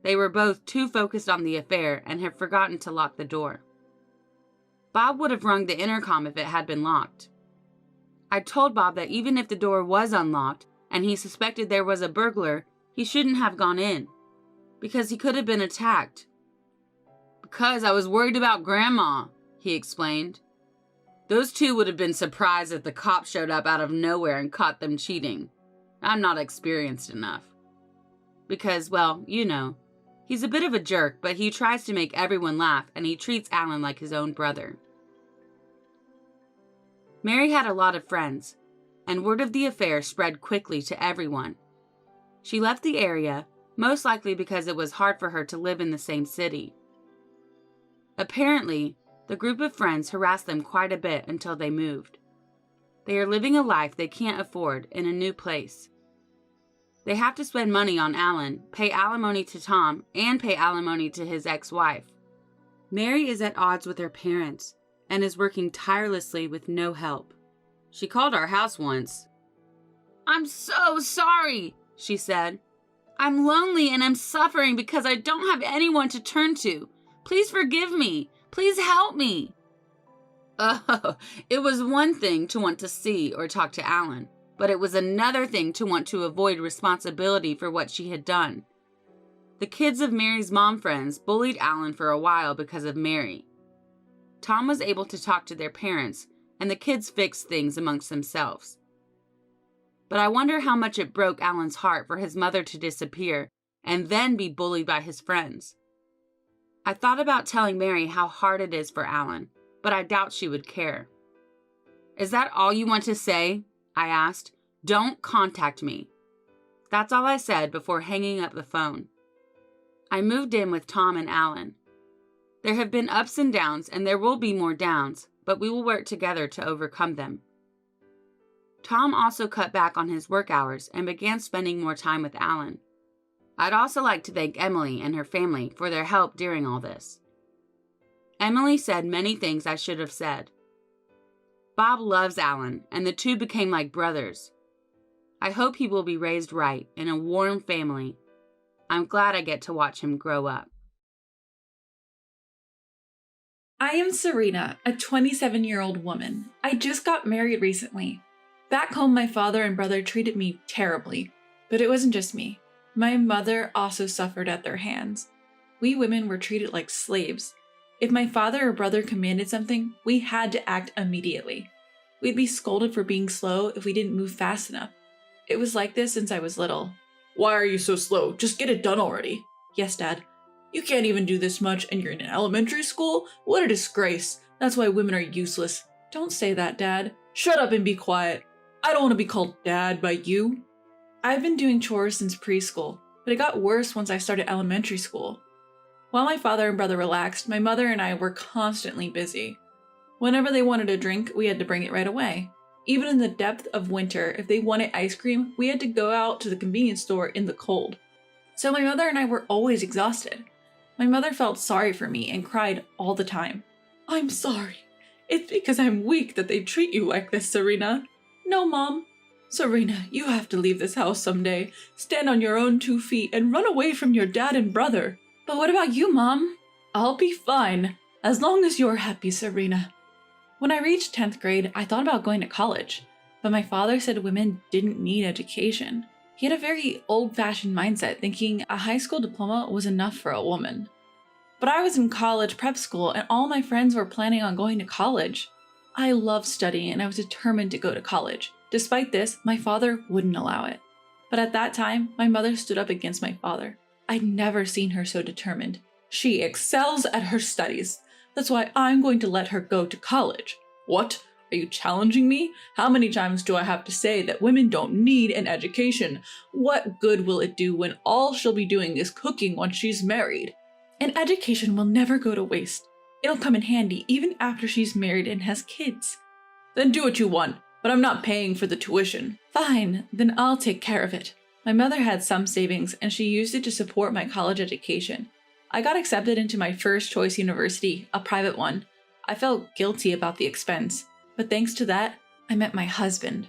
They were both too focused on the affair and had forgotten to lock the door. Bob would have rung the intercom if it had been locked. I told Bob that even if the door was unlocked and he suspected there was a burglar, he shouldn't have gone in, because he could have been attacked. Because I was worried about Grandma, he explained. Those two would have been surprised if the cops showed up out of nowhere and caught them cheating. I'm not experienced enough. Because, well, you know, he's a bit of a jerk, but he tries to make everyone laugh, and he treats Alan like his own brother. Mary had a lot of friends, and word of the affair spread quickly to everyone. She left the area, most likely because it was hard for her to live in the same city. Apparently, the group of friends harassed them quite a bit until they moved. They are living a life they can't afford in a new place. They have to spend money on Alan, pay alimony to Tom, and pay alimony to his ex-wife. Mary is at odds with her parents and is working tirelessly with no help. She called our house once. I'm so sorry, she said. I'm lonely and I'm suffering because I don't have anyone to turn to. Please forgive me. Please help me. Oh, it was one thing to want to see or talk to Alan, but it was another thing to want to avoid responsibility for what she had done. The kids of Mary's mom friends bullied Alan for a while because of Mary. Tom was able to talk to their parents, and the kids fixed things amongst themselves. But I wonder how much it broke Alan's heart for his mother to disappear and then be bullied by his friends. I thought about telling Mary how hard it is for Alan, but I doubt she would care. Is that all you want to say? I asked. Don't contact me. That's all I said before hanging up the phone. I moved in with Tom and Alan. There have been ups and downs, and there will be more downs, but we will work together to overcome them. Tom also cut back on his work hours and began spending more time with Alan. I'd also like to thank Emily and her family for their help during all this. Emily said many things I should have said. Bob loves Alan, and the two became like brothers. I hope he will be raised right in a warm family. I'm glad I get to watch him grow up. I am Serena, a 27-year-old woman. I just got married recently. Back home, my father and brother treated me terribly, but it wasn't just me. My mother also suffered at their hands. We women were treated like slaves. If my father or brother commanded something, we had to act immediately. We'd be scolded for being slow if we didn't move fast enough. It was like this since I was little. Why are you so slow? Just get it done already. Yes, Dad. You can't even do this much and you're in elementary school? What a disgrace. That's why women are useless. Don't say that, Dad. Shut up and be quiet. I don't want to be called Dad by you. I've been doing chores since preschool, but it got worse once I started elementary school. While my father and brother relaxed, my mother and I were constantly busy. Whenever they wanted a drink, we had to bring it right away. Even in the depth of winter, if they wanted ice cream, we had to go out to the convenience store in the cold. So my mother and I were always exhausted. My mother felt sorry for me and cried all the time. I'm sorry. It's because I'm weak that they treat you like this, Serena. No, Mom. Serena, you have to leave this house someday, stand on your own 2 feet, and run away from your dad and brother. But what about you, Mom? I'll be fine, as long as you're happy, Serena. When I reached 10th grade, I thought about going to college, but my father said women didn't need education. He had a very old-fashioned mindset, thinking a high school diploma was enough for a woman. But I was in college prep school, and all my friends were planning on going to college. I loved studying, and I was determined to go to college. Despite this, my father wouldn't allow it. But at that time, my mother stood up against my father. I'd never seen her so determined. She excels at her studies. That's why I'm going to let her go to college. What? Are you challenging me? How many times do I have to say that women don't need an education? What good will it do when all she'll be doing is cooking once she's married? An education will never go to waste. It'll come in handy even after she's married and has kids. Then do what you want, but I'm not paying for the tuition. Fine, then I'll take care of it. My mother had some savings and she used it to support my college education. I got accepted into my first choice university, a private one. I felt guilty about the expense, but thanks to that, I met my husband.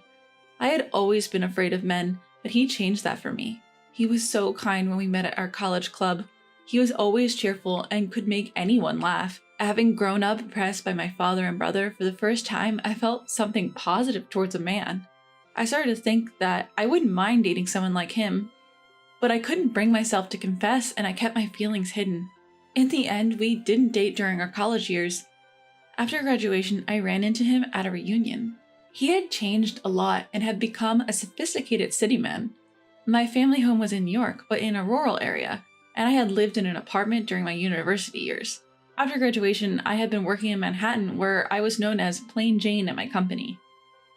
I had always been afraid of men, but he changed that for me. He was so kind when we met at our college club. He was always cheerful and could make anyone laugh. Having grown up impressed by my father and brother, for the first time, I felt something positive towards a man. I started to think that I wouldn't mind dating someone like him, but I couldn't bring myself to confess and I kept my feelings hidden. In the end, we didn't date during our college years. After graduation, I ran into him at a reunion. He had changed a lot and had become a sophisticated city man. My family home was in New York, but in a rural area, and I had lived in an apartment during my university years. After graduation, I had been working in Manhattan where I was known as Plain Jane at my company.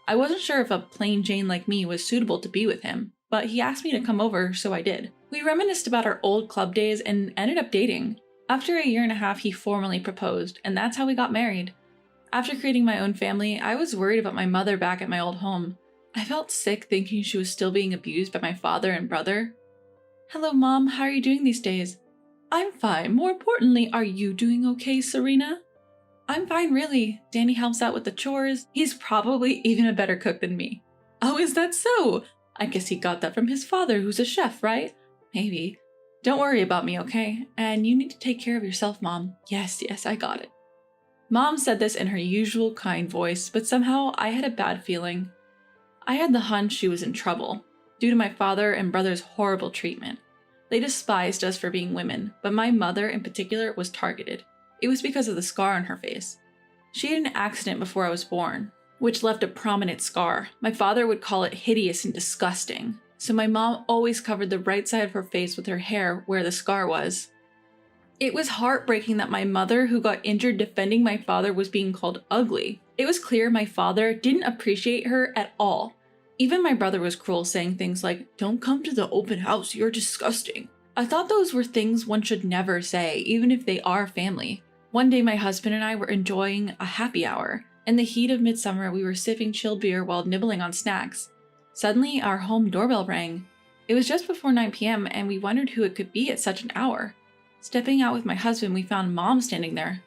I wasn't sure if a plain Jane like me was suitable to be with him, but he asked me to come over, so I did. We reminisced about our old club days and ended up dating. After a year and a half, he formally proposed, and that's how we got married. After creating my own family, I was worried about my mother back at my old home. I felt sick thinking she was still being abused by my father and brother. Hello, Mom, how are you doing these days? I'm fine. More importantly, are you doing okay, Serena? I'm fine, really. Danny helps out with the chores. He's probably even a better cook than me. Oh, is that so? I guess he got that from his father, who's a chef, right? Maybe. Don't worry about me, okay? And you need to take care of yourself, Mom. Yes, I got it. Mom said this in her usual kind voice, but somehow I had a bad feeling. I had the hunch she was in trouble, due to my father and brother's horrible treatment. They despised us for being women, but my mother in particular was targeted. It was because of the scar on her face. She had an accident before I was born, which left a prominent scar. My father would call it hideous and disgusting, so my mom always covered the right side of her face with her hair where the scar was. It was heartbreaking that my mother, who got injured defending my father, was being called ugly. It was clear my father didn't appreciate her at all. Even my brother was cruel, saying things like, "Don't come to the open house, you're disgusting." I thought those were things one should never say, even if they are family. One day my husband and I were enjoying a happy hour. In the heat of midsummer, we were sipping chilled beer while nibbling on snacks. Suddenly, our home doorbell rang. It was just before 9 p.m. and we wondered who it could be at such an hour. Stepping out with my husband, we found Mom standing there.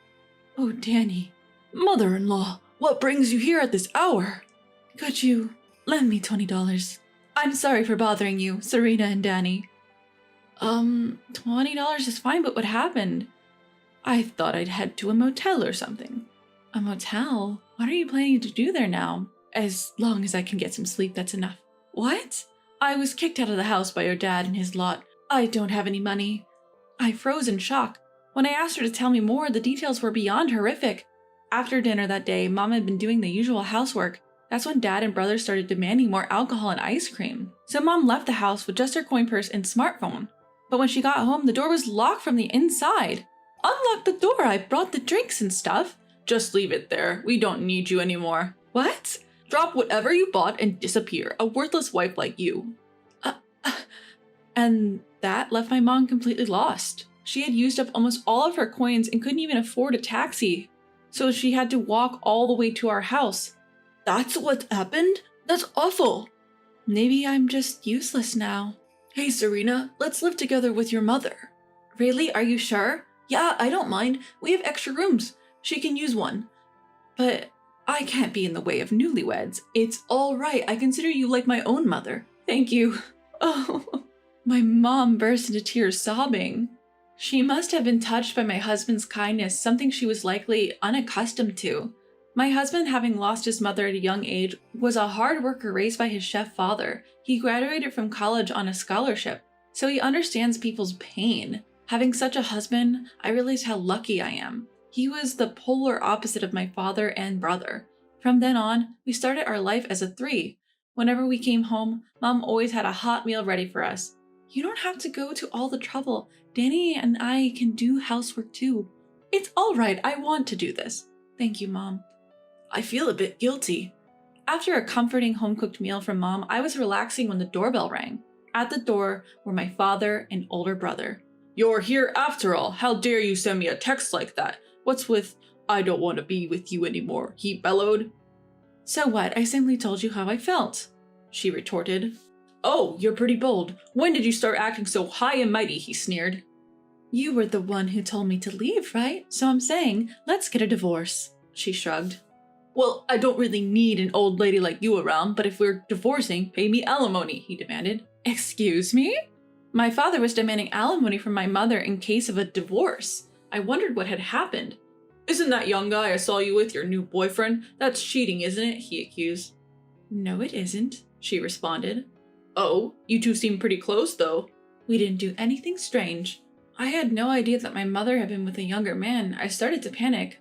"Oh, Danny. Mother-in-law, what brings you here at this hour? Could you lend me $20? I'm sorry for bothering you, Serena and Danny." $20 is fine, but what happened? I thought I'd head to a motel or something. A motel? What are you planning to do there now? As long as I can get some sleep, that's enough. What? I was kicked out of the house by your dad and his lot. I don't have any money. I froze in shock. When I asked her to tell me more, the details were beyond horrific. After dinner that day, Mom had been doing the usual housework. That's when Dad and brother started demanding more alcohol and ice cream. So Mom left the house with just her coin purse and smartphone. But when she got home, the door was locked from the inside. Unlock the door, I brought the drinks and stuff. Just leave it there. We don't need you anymore. What? Drop whatever you bought and disappear. A worthless wife like you. And that left my mom completely lost. She had used up almost all of her coins and couldn't even afford a taxi. So she had to walk all the way to our house. That's what happened? That's awful. Maybe I'm just useless now. Hey, Serena, let's live together with your mother. Really? Are you sure? Yeah, I don't mind. We have extra rooms. She can use one. But I can't be in the way of newlyweds. It's all right. I consider you like my own mother. Thank you. Oh, my mom burst into tears, sobbing. She must have been touched by my husband's kindness, something she was likely unaccustomed to. My husband, having lost his mother at a young age, was a hard worker raised by his chef father. He graduated from college on a scholarship, so he understands people's pain. Having such a husband, I realized how lucky I am. He was the polar opposite of my father and brother. From then on, we started our life as a three. Whenever we came home, Mom always had a hot meal ready for us. You don't have to go to all the trouble. Danny and I can do housework too. It's all right. I want to do this. Thank you, Mom. I feel a bit guilty. After a comforting home-cooked meal from Mom, I was relaxing when the doorbell rang. At the door were my father and older brother. You're here after all. How dare you send me a text like that? What's with, I don't want to be with you anymore, he bellowed. So what? I simply told you how I felt, she retorted. Oh, you're pretty bold. When did you start acting so high and mighty? He sneered. You were the one who told me to leave, right? So I'm saying, let's get a divorce, she shrugged. Well, I don't really need an old lady like you around, but if we're divorcing, pay me alimony, he demanded. Excuse me? My father was demanding alimony from my mother in case of a divorce. I wondered what had happened. Isn't that young guy I saw you with your new boyfriend? That's cheating, isn't it? He accused. No, it isn't, she responded. Oh, you two seem pretty close, though. We didn't do anything strange. I had no idea that my mother had been with a younger man. I started to panic.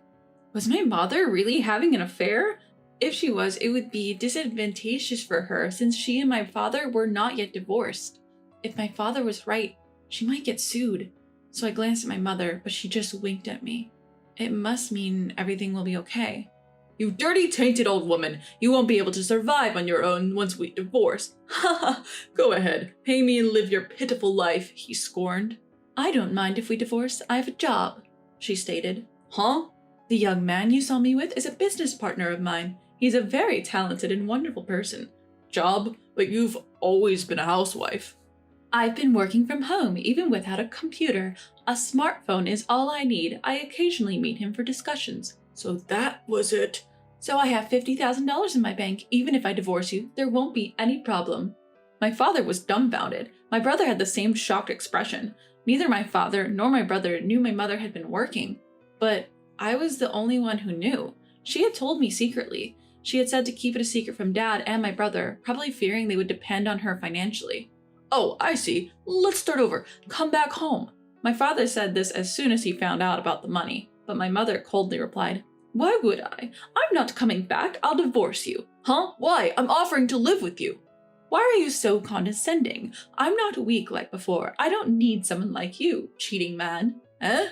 Was my mother really having an affair? If she was, it would be disadvantageous for her since she and my father were not yet divorced. If my father was right, she might get sued. So I glanced at my mother, but she just winked at me. It must mean everything will be okay. You dirty, tainted old woman. You won't be able to survive on your own once we divorce. Ha ha! Go ahead. Pay me and live your pitiful life, he scorned. I don't mind if we divorce. I have a job, she stated. Huh? The young man you saw me with is a business partner of mine. He's a very talented and wonderful person. Job? But you've always been a housewife. I've been working from home, even without a computer. A smartphone is all I need. I occasionally meet him for discussions. So that was it. So I have $50,000 in my bank. Even if I divorce you, there won't be any problem. My father was dumbfounded. My brother had the same shocked expression. Neither my father nor my brother knew my mother had been working. But I was the only one who knew. She had told me secretly. She had said to keep it a secret from Dad and my brother, probably fearing they would depend on her financially. Oh, I see. Let's start over. Come back home. My father said this as soon as he found out about the money, but my mother coldly replied, Why would I? I'm not coming back. I'll divorce you. Huh? Why? I'm offering to live with you. Why are you so condescending? I'm not weak like before. I don't need someone like you, cheating man. Eh?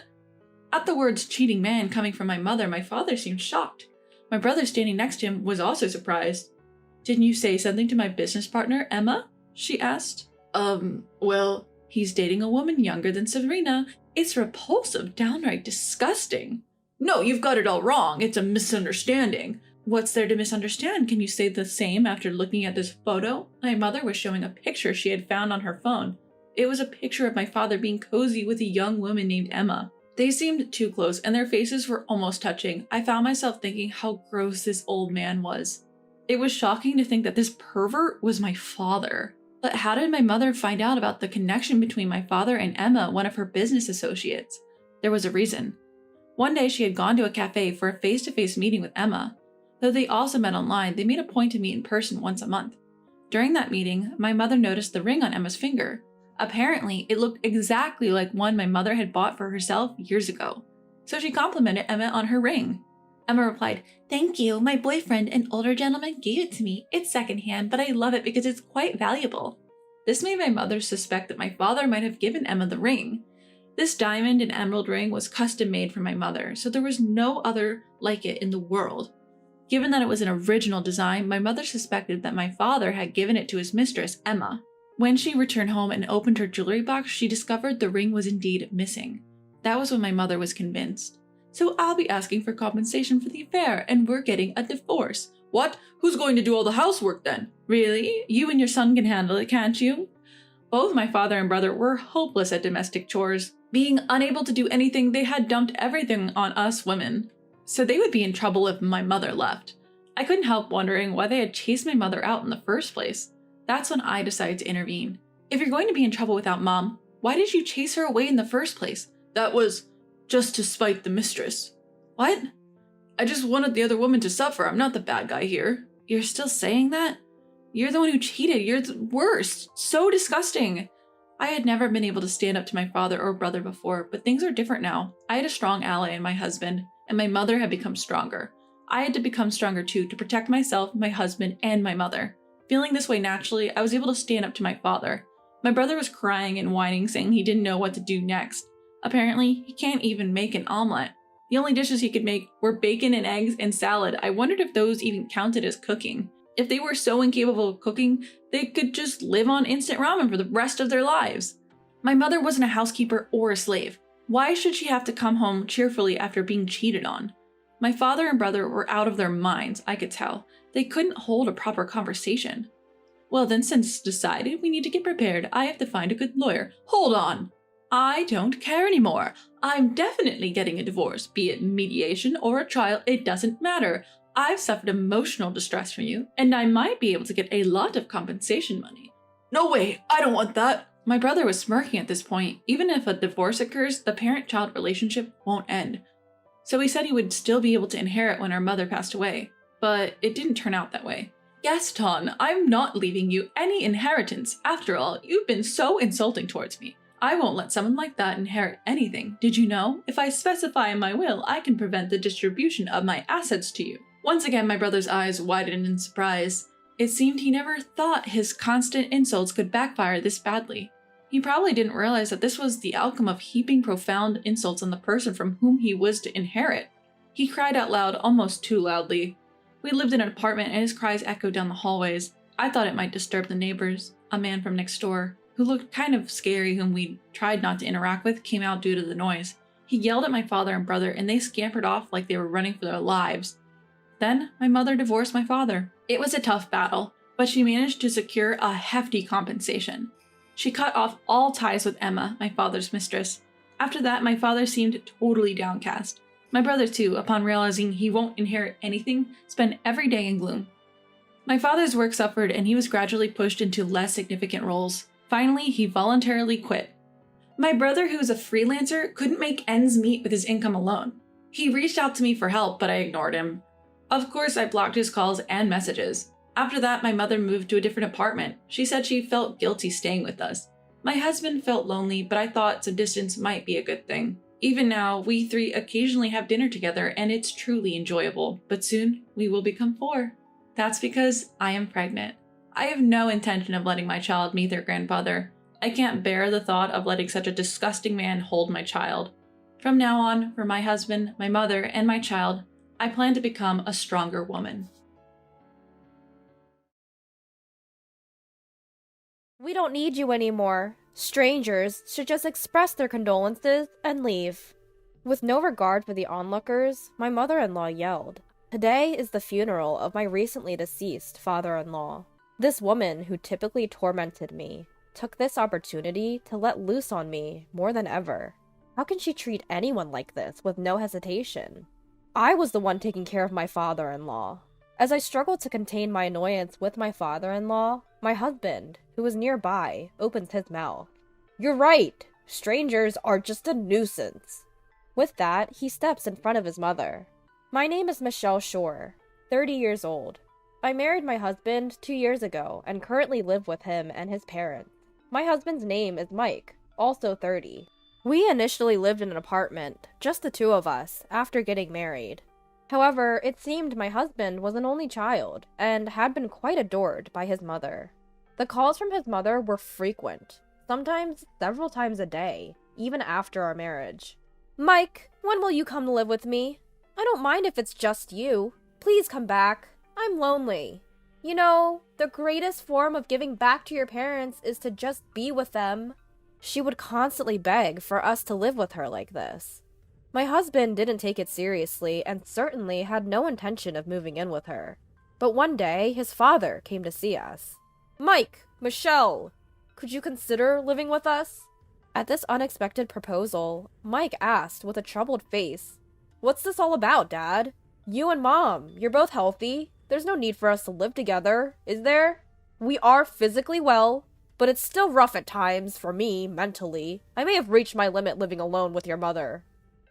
At the words cheating man coming from my mother, my father seemed shocked. My brother standing next to him was also surprised. Didn't you say something to my business partner, Emma? She asked. Well, he's dating a woman younger than Serena. It's repulsive, downright disgusting. No, you've got it all wrong. It's a misunderstanding. What's there to misunderstand? Can you say the same after looking at this photo? My mother was showing a picture she had found on her phone. It was a picture of my father being cozy with a young woman named Emma. They seemed too close, and their faces were almost touching. I found myself thinking how gross this old man was. It was shocking to think that this pervert was my father. But how did my mother find out about the connection between my father and Emma, one of her business associates? There was a reason. One day she had gone to a cafe for a face-to-face meeting with Emma. Though they also met online, they made a point to meet in person once a month. During that meeting, my mother noticed the ring on Emma's finger. Apparently, it looked exactly like one my mother had bought for herself years ago. So she complimented Emma on her ring. Emma replied, "Thank you, my boyfriend, an older gentleman, gave it to me. It's secondhand, but I love it because it's quite valuable." This made my mother suspect that my father might have given Emma the ring. This diamond and emerald ring was custom made for my mother, so there was no other like it in the world. Given that it was an original design, my mother suspected that my father had given it to his mistress, Emma. When she returned home and opened her jewelry box, she discovered the ring was indeed missing. That was when my mother was convinced. "So I'll be asking for compensation for the affair, and we're getting a divorce." "What? Who's going to do all the housework then?" "Really? You and your son can handle it, can't you?" Both my father and brother were hopeless at domestic chores. Being unable to do anything, they had dumped everything on us women. So they would be in trouble if my mother left. I couldn't help wondering why they had chased my mother out in the first place. That's when I decided to intervene. "If you're going to be in trouble without Mom, why did you chase her away in the first place?" "That was just to spite the mistress." "What?" "I just wanted the other woman to suffer. I'm not the bad guy here." "You're still saying that? You're the one who cheated. You're the worst. So disgusting." I had never been able to stand up to my father or brother before, but things are different now. I had a strong ally in my husband, and my mother had become stronger. I had to become stronger too to protect myself, my husband, and my mother. Feeling this way naturally, I was able to stand up to my father. My brother was crying and whining, saying he didn't know what to do next. Apparently, he can't even make an omelet. The only dishes he could make were bacon and eggs and salad. I wondered if those even counted as cooking. If they were so incapable of cooking, they could just live on instant ramen for the rest of their lives. My mother wasn't a housekeeper or a slave. Why should she have to come home cheerfully after being cheated on? My father and brother were out of their minds, I could tell. They couldn't hold a proper conversation. "Well then, since it's decided, we need to get prepared. I have to find a good lawyer." "Hold on! I don't care anymore. I'm definitely getting a divorce, be it mediation or a trial, it doesn't matter. I've suffered emotional distress from you, and I might be able to get a lot of compensation money." "No way, I don't want that." My brother was smirking at this point. Even if a divorce occurs, the parent-child relationship won't end. So he said he would still be able to inherit when our mother passed away. But it didn't turn out that way. "Gaston, I'm not leaving you any inheritance. After all, you've been so insulting towards me. I won't let someone like that inherit anything. Did you know? If I specify in my will, I can prevent the distribution of my assets to you." Once again, my brother's eyes widened in surprise. It seemed he never thought his constant insults could backfire this badly. He probably didn't realize that this was the outcome of heaping profound insults on the person from whom he was to inherit. He cried out loud, almost too loudly. We lived in an apartment and his cries echoed down the hallways. I thought it might disturb the neighbors. A man from next door, who looked kind of scary, whom we tried not to interact with, came out due to the noise. He yelled at my father and brother and they scampered off like they were running for their lives. Then my mother divorced my father. It was a tough battle, but she managed to secure a hefty compensation. She cut off all ties with Emma, my father's mistress. After that, my father seemed totally downcast. My brother too, upon realizing he won't inherit anything, spent every day in gloom. My father's work suffered and he was gradually pushed into less significant roles. Finally, he voluntarily quit. My brother, who was a freelancer, couldn't make ends meet with his income alone. He reached out to me for help, but I ignored him. Of course, I blocked his calls and messages. After that, my mother moved to a different apartment. She said she felt guilty staying with us. My husband felt lonely, but I thought some distance might be a good thing. Even now, we three occasionally have dinner together and it's truly enjoyable, but soon we will become 4. That's because I am pregnant. I have no intention of letting my child meet their grandfather. I can't bear the thought of letting such a disgusting man hold my child. From now on, for my husband, my mother, and my child, I plan to become a stronger woman. "We don't need you anymore. Strangers should just express their condolences and leave." With no regard for the onlookers, my mother-in-law yelled. Today is the funeral of my recently deceased father-in-law. This woman, who typically tormented me, took this opportunity to let loose on me more than ever. How can she treat anyone like this with no hesitation? I was the one taking care of my father-in-law. As I struggled to contain my annoyance with my father-in-law, my husband, who was nearby, opened his mouth. "You're right. Strangers are just a nuisance." With that, he steps in front of his mother. My name is Michelle Shore, 30 years old. I married my husband 2 years ago and currently live with him and his parents. My husband's name is Mike, also 30. We initially lived in an apartment, just the two of us, after getting married. However, it seemed my husband was an only child and had been quite adored by his mother. The calls from his mother were frequent, sometimes several times a day, even after our marriage. Mike, when will you come to live with me? I don't mind if it's just you. Please come back. I'm lonely. You know, the greatest form of giving back to your parents is to just be with them. She would constantly beg for us to live with her like this. My husband didn't take it seriously and certainly had no intention of moving in with her. But one day, his father came to see us. Mike, Michelle, could you consider living with us? At this unexpected proposal, Mike asked with a troubled face, What's this all about, Dad? You and Mom, you're both healthy. There's no need for us to live together, is there? We are physically well, but it's still rough at times for me, mentally. I may have reached my limit living alone with your mother.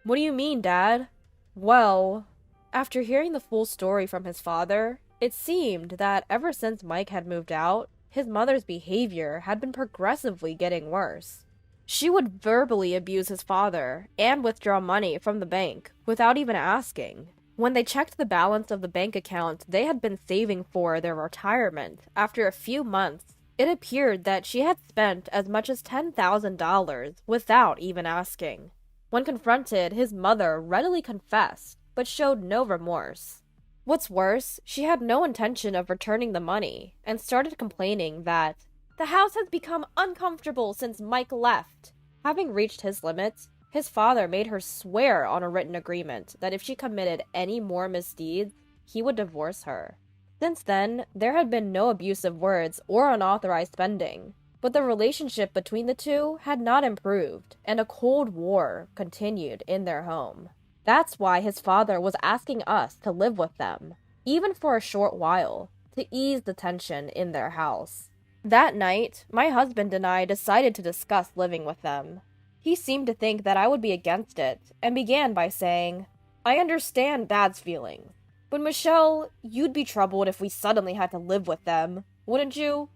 What do you mean, Dad? Well, after hearing the full story from his father, it seemed that ever since Mike had moved out, his mother's behavior had been progressively getting worse. She would verbally abuse his father and withdraw money from the bank without even asking. When they checked the balance of the bank account they had been saving for their retirement, after a few months, it appeared that she had spent as much as $10,000 without even asking. When confronted, his mother readily confessed, but showed no remorse. What's worse, she had no intention of returning the money, and started complaining that the house has become uncomfortable since Mike left. Having reached his limits, his father made her swear on a written agreement that if she committed any more misdeeds, he would divorce her. Since then, there had been no abusive words or unauthorized spending, but the relationship between the two had not improved, and a cold war continued in their home. That's why his father was asking us to live with them, even for a short while, to ease the tension in their house. That night, my husband and I decided to discuss living with them. He seemed to think that I would be against it, and began by saying, I understand Dad's feelings, but Michelle, you'd be troubled if we suddenly had to live with them, wouldn't you?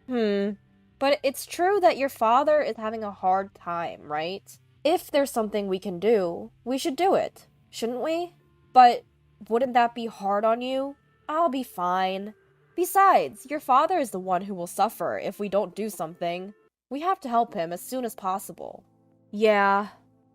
But it's true that your father is having a hard time, right? If there's something we can do, we should do it, shouldn't we? But wouldn't that be hard on you? I'll be fine. Besides, your father is the one who will suffer if we don't do something. We have to help him as soon as possible. Yeah,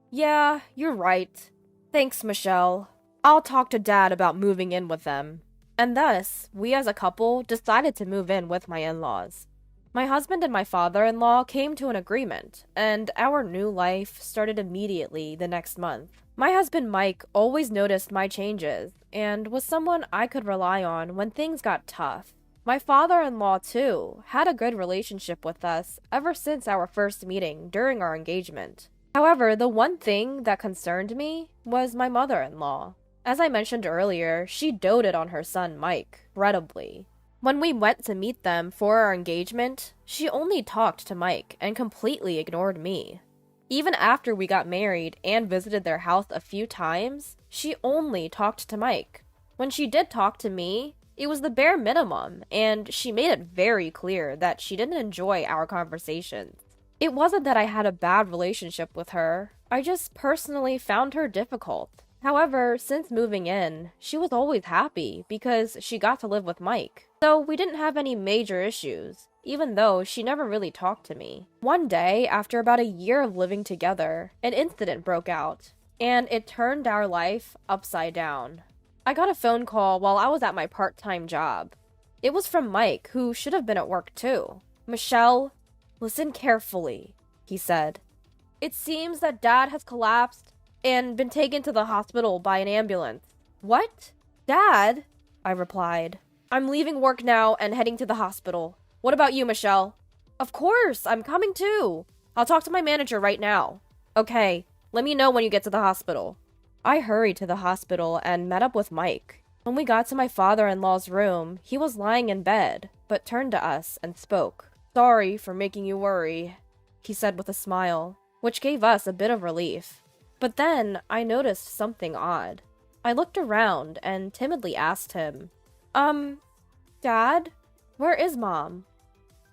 you're right. Thanks, Michelle. I'll talk to Dad about moving in with them. And thus, we as a couple decided to move in with my in-laws. My husband and my father-in-law came to an agreement, and our new life started immediately the next month. My husband Mike always noticed my changes, and was someone I could rely on when things got tough. My father-in-law, too, had a good relationship with us ever since our first meeting during our engagement. However, the one thing that concerned me was my mother-in-law. As I mentioned earlier, she doted on her son Mike, incredibly. When we went to meet them for our engagement, she only talked to Mike and completely ignored me. Even after we got married and visited their house a few times, she only talked to Mike. When she did talk to me, it was the bare minimum, and she made it very clear that she didn't enjoy our conversations. It wasn't that I had a bad relationship with her, I just personally found her difficult. However, since moving in, she was always happy because she got to live with Mike. So we didn't have any major issues, even though she never really talked to me. One day, after about a year of living together, an incident broke out, and it turned our life upside down. I got a phone call while I was at my part-time job. It was from Mike, who should have been at work too. Michelle, listen carefully, he said. It seems that Dad has collapsed and been taken to the hospital by an ambulance. What? Dad? I replied. I'm leaving work now and heading to the hospital. What about you, Michelle? Of course, I'm coming too. I'll talk to my manager right now. Okay, let me know when you get to the hospital. I hurried to the hospital and met up with Mike. When we got to my father-in-law's room, he was lying in bed, but turned to us and spoke. Sorry for making you worry, he said with a smile, which gave us a bit of relief. But then I noticed something odd. I looked around and timidly asked him, Dad, where is Mom?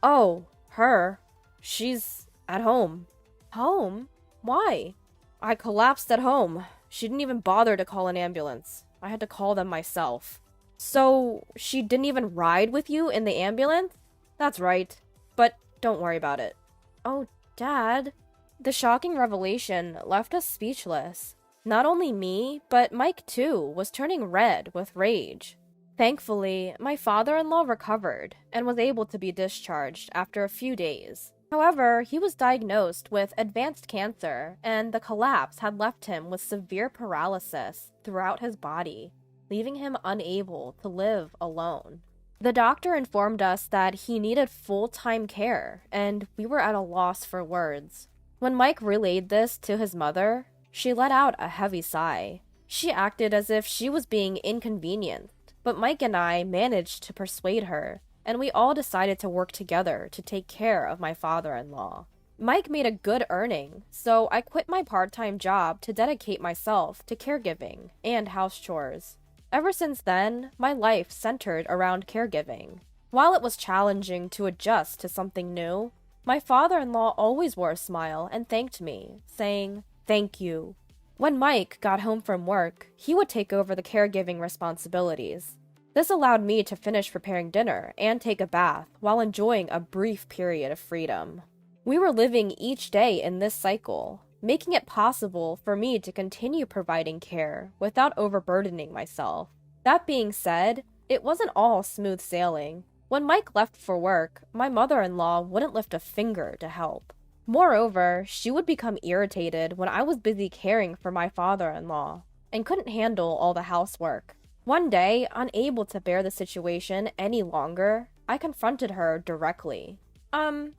Oh, her. She's at home. Home? Why? I collapsed at home. She didn't even bother to call an ambulance. I had to call them myself. So, she didn't even ride with you in the ambulance? That's right. But don't worry about it. Oh, Dad. The shocking revelation left us speechless. Not only me, but Mike too, was turning red with rage. Thankfully, my father-in-law recovered and was able to be discharged after a few days. However, he was diagnosed with advanced cancer, and the collapse had left him with severe paralysis throughout his body, leaving him unable to live alone. The doctor informed us that he needed full-time care, and we were at a loss for words. When Mike relayed this to his mother, she let out a heavy sigh. She acted as if she was being inconvenienced, but Mike and I managed to persuade her, and we all decided to work together to take care of my father-in-law. Mike made a good earning, so I quit my part-time job to dedicate myself to caregiving and house chores. Ever since then, my life centered around caregiving. While it was challenging to adjust to something new, my father-in-law always wore a smile and thanked me, saying, "Thank you." When Mike got home from work, he would take over the caregiving responsibilities. This allowed me to finish preparing dinner and take a bath while enjoying a brief period of freedom. We were living each day in this cycle, making it possible for me to continue providing care without overburdening myself. That being said, it wasn't all smooth sailing. When Mike left for work, my mother-in-law wouldn't lift a finger to help. Moreover, she would become irritated when I was busy caring for my father-in-law and couldn't handle all the housework. One day, unable to bear the situation any longer, I confronted her directly.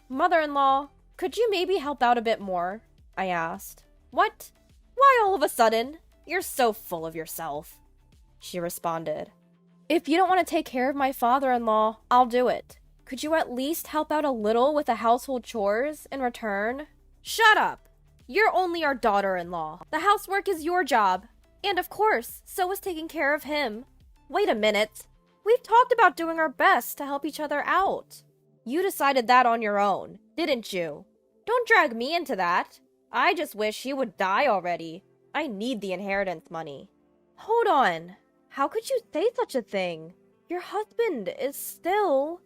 Mother-in-law, could you maybe help out a bit more?" I asked. "What? Why all of a sudden? You're so full of yourself," she responded. "If you don't want to take care of my father-in-law, I'll do it. Could you at least help out a little with the household chores in return?" "Shut up! You're only our daughter-in-law. The housework is your job. And of course, so is taking care of him. Wait a minute. We've talked about doing our best to help each other out. You decided that on your own, didn't you? Don't drag me into that. I just wish he would die already. I need the inheritance money." "Hold on. How could you say such a thing? Your husband is still..."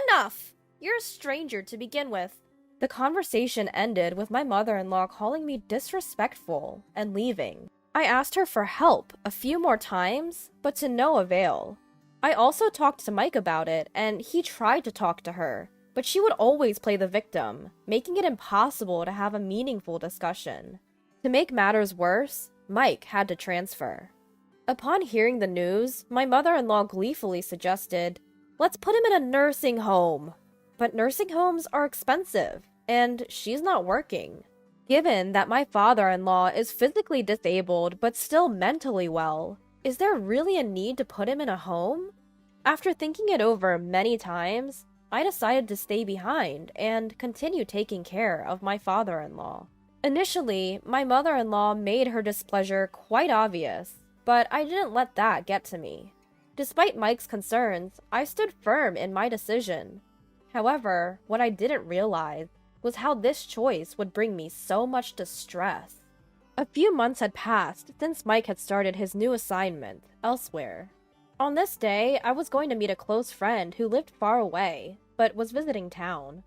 "Enough! You're a stranger to begin with." The conversation ended with my mother-in-law calling me disrespectful and leaving. I asked her for help a few more times, but to no avail. I also talked to Mike about it, and he tried to talk to her, but she would always play the victim, making it impossible to have a meaningful discussion. To make matters worse, Mike had to transfer. Upon hearing the news, my mother-in-law gleefully suggested, "Let's put him in a nursing home." But nursing homes are expensive, and she's not working. Given that my father-in-law is physically disabled but still mentally well, is there really a need to put him in a home? After thinking it over many times, I decided to stay behind and continue taking care of my father-in-law. Initially, my mother-in-law made her displeasure quite obvious, but I didn't let that get to me. Despite Mike's concerns, I stood firm in my decision. However, what I didn't realize was how this choice would bring me so much distress. A few months had passed since Mike had started his new assignment elsewhere. On this day, I was going to meet a close friend who lived far away, but was visiting town.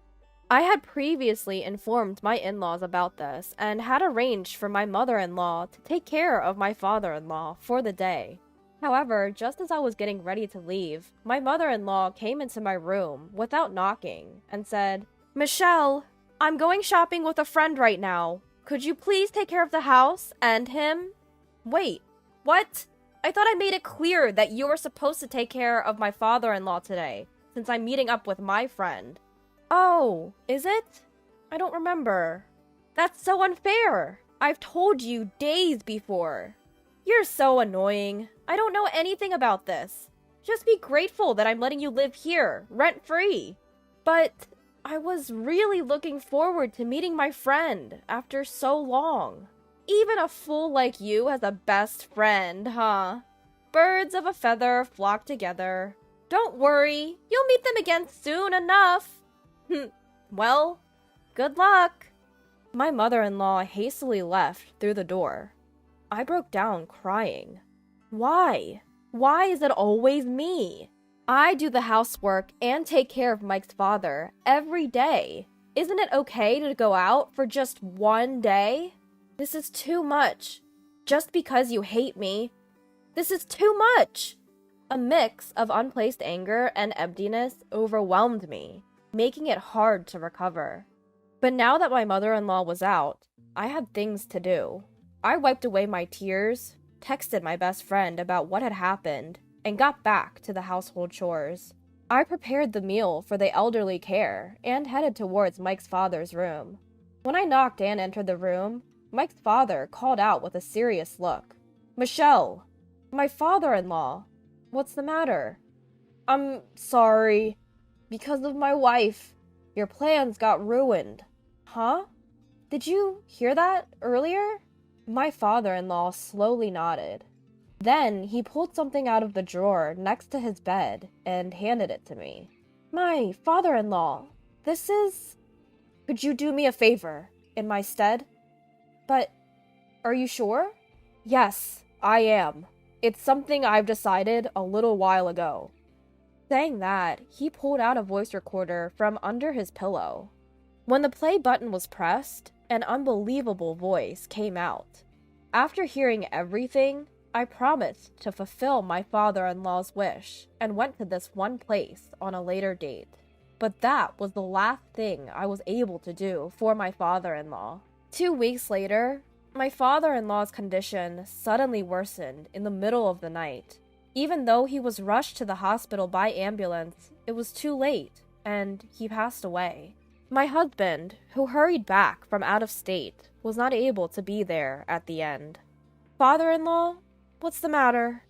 I had previously informed my in-laws about this and had arranged for my mother-in-law to take care of my father-in-law for the day. However, just as I was getting ready to leave, my mother-in-law came into my room without knocking and said, "Michelle, I'm going shopping with a friend right now. Could you please take care of the house and him?" "Wait, what? I thought I made it clear that you were supposed to take care of my father-in-law today, since I'm meeting up with my friend." "Oh, is it? I don't remember." "That's so unfair. I've told you days before." "You're so annoying. I don't know anything about this. Just be grateful that I'm letting you live here, rent-free." "But I was really looking forward to meeting my friend after so long." Even a fool like you has a best friend, huh? Birds of a feather flock together. Don't worry, you'll meet them again soon enough. Well, good luck. My mother-in-law hastily left through the door. I broke down crying. Why? Why is it always me? I do the housework and take care of Mike's father every day. Isn't it okay to go out for just one day? This is too much. Just because you hate me. This is too much. A mix of unplaced anger and emptiness overwhelmed me, making it hard to recover. But now that my mother-in-law was out, I had things to do. I wiped away my tears, texted my best friend about what had happened, and got back to the household chores. I prepared the meal for the elderly care and headed towards Mike's father's room. When I knocked and entered the room, Mike's father called out with a serious look. "Michelle, my father-in-law, what's the matter?" "I'm sorry. Because of my wife, your plans got ruined." "Huh? Did you hear that earlier?" My father-in-law slowly nodded. Then he pulled something out of the drawer next to his bed and handed it to me. "My father-in-law, this is... Could you do me a favor in my stead?" "But are you sure?" "Yes, I am. It's something I've decided a little while ago." Saying that, he pulled out a voice recorder from under his pillow. When the play button was pressed, an unbelievable voice came out. After hearing everything, I promised to fulfill my father-in-law's wish and went to this one place on a later date. But that was the last thing I was able to do for my father-in-law. 2 weeks later, my father-in-law's condition suddenly worsened in the middle of the night. Even though he was rushed to the hospital by ambulance, it was too late, and he passed away. My husband, who hurried back from out of state, was not able to be there at the end. "Father-in-law, what's the matter?"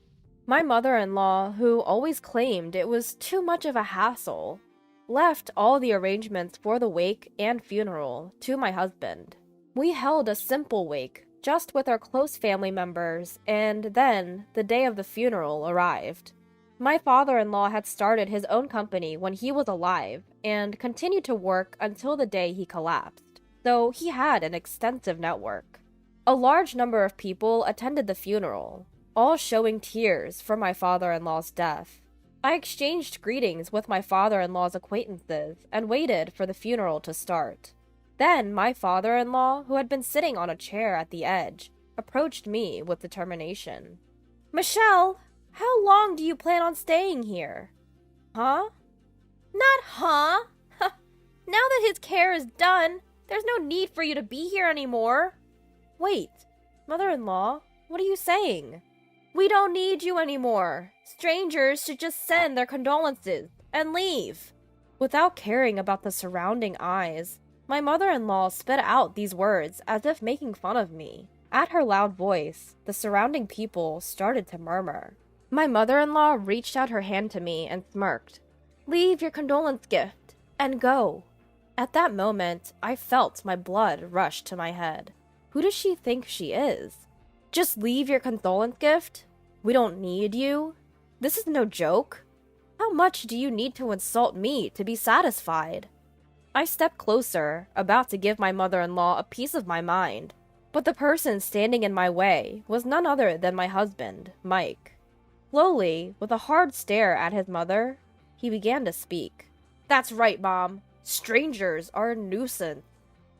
My mother-in-law, who always claimed it was too much of a hassle, left all the arrangements for the wake and funeral to my husband. We held a simple wake, just with our close family members, and then the day of the funeral arrived. My father-in-law had started his own company when he was alive and continued to work until the day he collapsed, so he had an extensive network. A large number of people attended the funeral, all showing tears for my father-in-law's death. I exchanged greetings with my father-in-law's acquaintances and waited for the funeral to start. Then my father-in-law, who had been sitting on a chair at the edge, approached me with determination. "Michelle, how long do you plan on staying here?" "Huh?" "Not huh? Now that his care is done, there's no need for you to be here anymore." "Wait, mother-in-law, what are you saying?" "We don't need you anymore. Strangers should just send their condolences and leave." Without caring about the surrounding eyes, my mother-in-law spit out these words as if making fun of me. At her loud voice, the surrounding people started to murmur. My mother-in-law reached out her hand to me and smirked. "Leave your condolence gift and go." At that moment, I felt my blood rush to my head. Who does she think she is? Just leave your condolence gift? We don't need you? This is no joke. How much do you need to insult me to be satisfied? I stepped closer, about to give my mother-in-law a piece of my mind. But the person standing in my way was none other than my husband, Mike. Slowly, with a hard stare at his mother, he began to speak. "That's right, Mom. Strangers are a nuisance."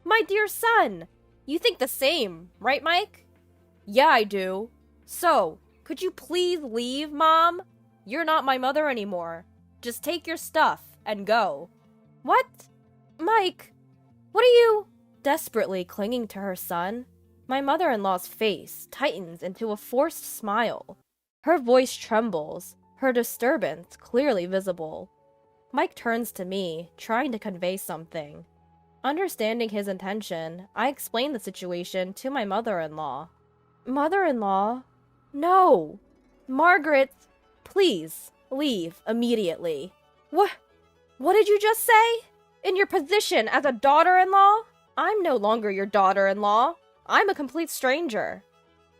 "My dear son, you think the same, right, Mike?" "Yeah, I do. So, could you please leave, Mom? You're not my mother anymore. Just take your stuff and go." "What? Mike, what are you—" Desperately clinging to her son, my mother-in-law's face tightens into a forced smile. Her voice trembles, her disturbance clearly visible. Mike turns to me, trying to convey something. Understanding his intention, I explain the situation to my mother-in-law. "Mother-in-law? No! Margaret, please, leave immediately." What did you just say? In your position as a daughter-in-law? I'm no longer your daughter-in-law. I'm a complete stranger.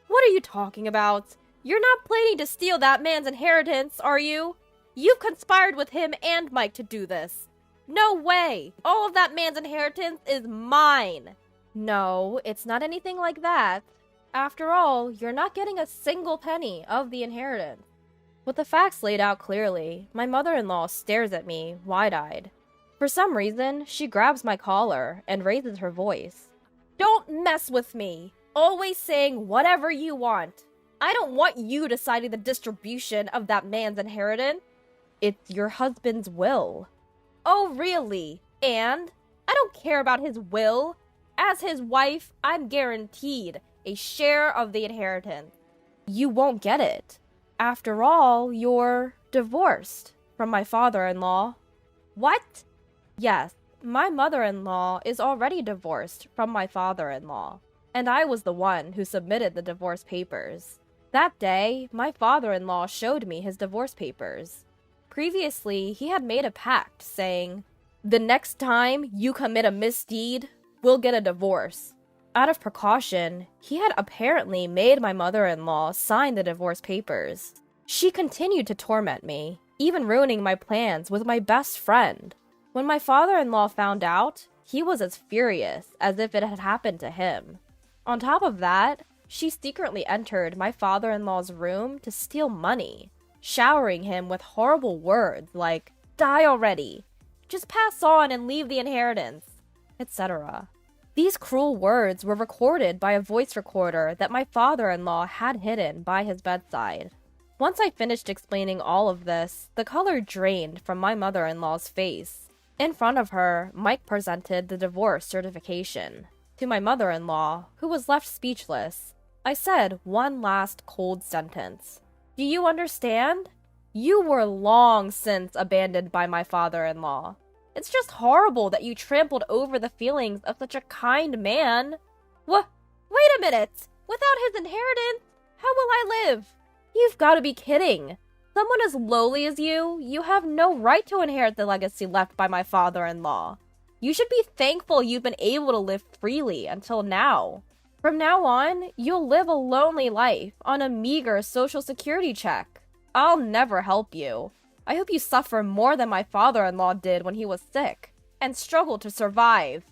What are you talking about? You're not planning to steal that man's inheritance, are you? You've conspired with him and Mike to do this. No way! All of that man's inheritance is mine! No, it's not anything like that. After all, you're not getting a single penny of the inheritance. With the facts laid out clearly, my mother-in-law stares at me, wide-eyed. For some reason, she grabs my collar and raises her voice. Don't mess with me! Always saying whatever you want. I don't want you deciding the distribution of that man's inheritance. It's your husband's will. Oh, really? And? I don't care about his will. As his wife, I'm guaranteed a share of the inheritance. You won't get it. After all, you're divorced from my father-in-law. What? Yes, my mother-in-law is already divorced from my father-in-law, and I was the one who submitted the divorce papers. That day, my father-in-law showed me his divorce papers. Previously, he had made a pact saying, "The next time you commit a misdeed, we'll get a divorce." Out of precaution, he had apparently made my mother-in-law sign the divorce papers. She continued to torment me, even ruining my plans with my best friend. When my father-in-law found out, he was as furious as if it had happened to him. On top of that, she secretly entered my father-in-law's room to steal money, showering him with horrible words like, "Die already! Just pass on and leave the inheritance," etc. These cruel words were recorded by a voice recorder that my father-in-law had hidden by his bedside. Once I finished explaining all of this, the color drained from my mother-in-law's face. In front of her, Mike presented the divorce certification. To my mother-in-law, who was left speechless, I said one last cold sentence. Do you understand? You were long since abandoned by my father-in-law. It's just horrible that you trampled over the feelings of such a kind man. Wait a minute! Without his inheritance, how will I live? You've got to be kidding. Someone as lowly as you have no right to inherit the legacy left by my father-in-law. You should be thankful you've been able to live freely until now. From now on, you'll live a lonely life on a meager social security check. I'll never help you. I hope you suffer more than my father-in-law did when he was sick, and struggled to survive.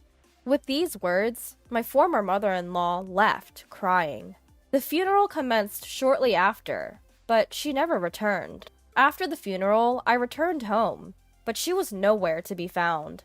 With these words, my former mother-in-law left, crying. The funeral commenced shortly after, but she never returned. After the funeral, I returned home, but she was nowhere to be found.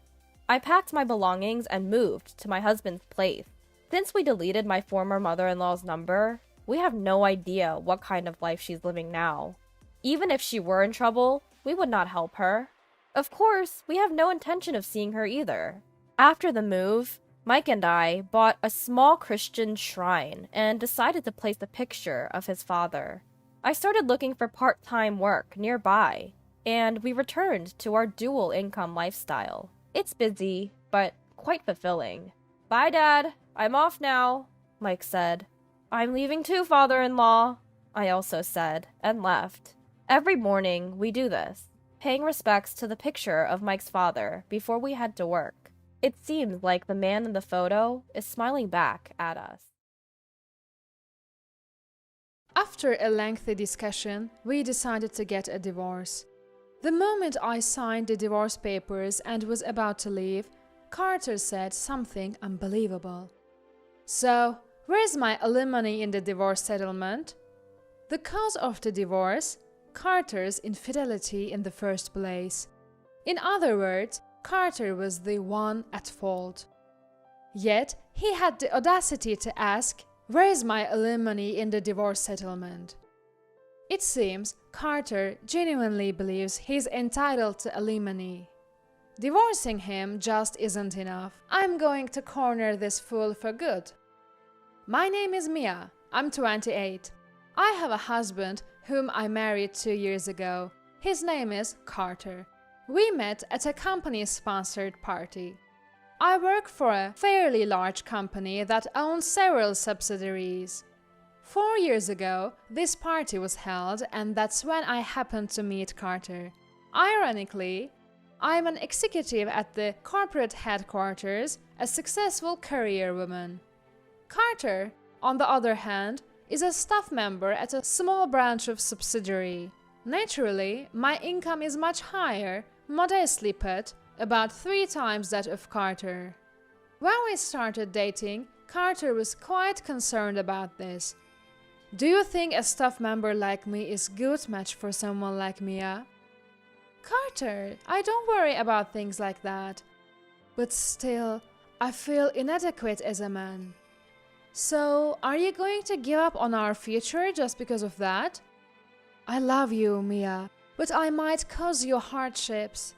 I packed my belongings and moved to my husband's place. Since we deleted my former mother-in-law's number, we have no idea what kind of life she's living now. Even if she were in trouble, we would not help her. Of course, we have no intention of seeing her either. After the move, Mike and I bought a small Christian shrine and decided to place a picture of his father. I started looking for part-time work nearby, and we returned to our dual income lifestyle. It's busy, but quite fulfilling. Bye, Dad. I'm off now, Mike said. I'm leaving too, father-in-law, I also said, and left. Every morning, we do this, paying respects to the picture of Mike's father before we head to work. It seems like the man in the photo is smiling back at us. After a lengthy discussion, we decided to get a divorce. The moment I signed the divorce papers and was about to leave, Carter said something unbelievable. "So, where's my alimony in the divorce settlement?" The cause of the divorce? Carter's infidelity in the first place. In other words, Carter was the one at fault. Yet, he had the audacity to ask, "Where's my alimony in the divorce settlement?" It seems Carter genuinely believes he's entitled to alimony. Divorcing him just isn't enough. I'm going to corner this fool for good. My name is Mia. I'm 28. I have a husband whom I married 2 years ago. His name is Carter. We met at a company-sponsored party. I work for a fairly large company that owns several subsidiaries. 4 years ago, this party was held, and that's when I happened to meet Carter. Ironically, I'm an executive at the corporate headquarters, a successful career woman. Carter, on the other hand, is a staff member at a small branch of subsidiary. Naturally, my income is much higher, modestly put, about 3 times that of Carter. When we started dating, Carter was quite concerned about this. Do you think a staff member like me is good match for someone like Mia? Carter, I don't worry about things like that. But still, I feel inadequate as a man. So, are you going to give up on our future just because of that? I love you, Mia, but I might cause you hardships.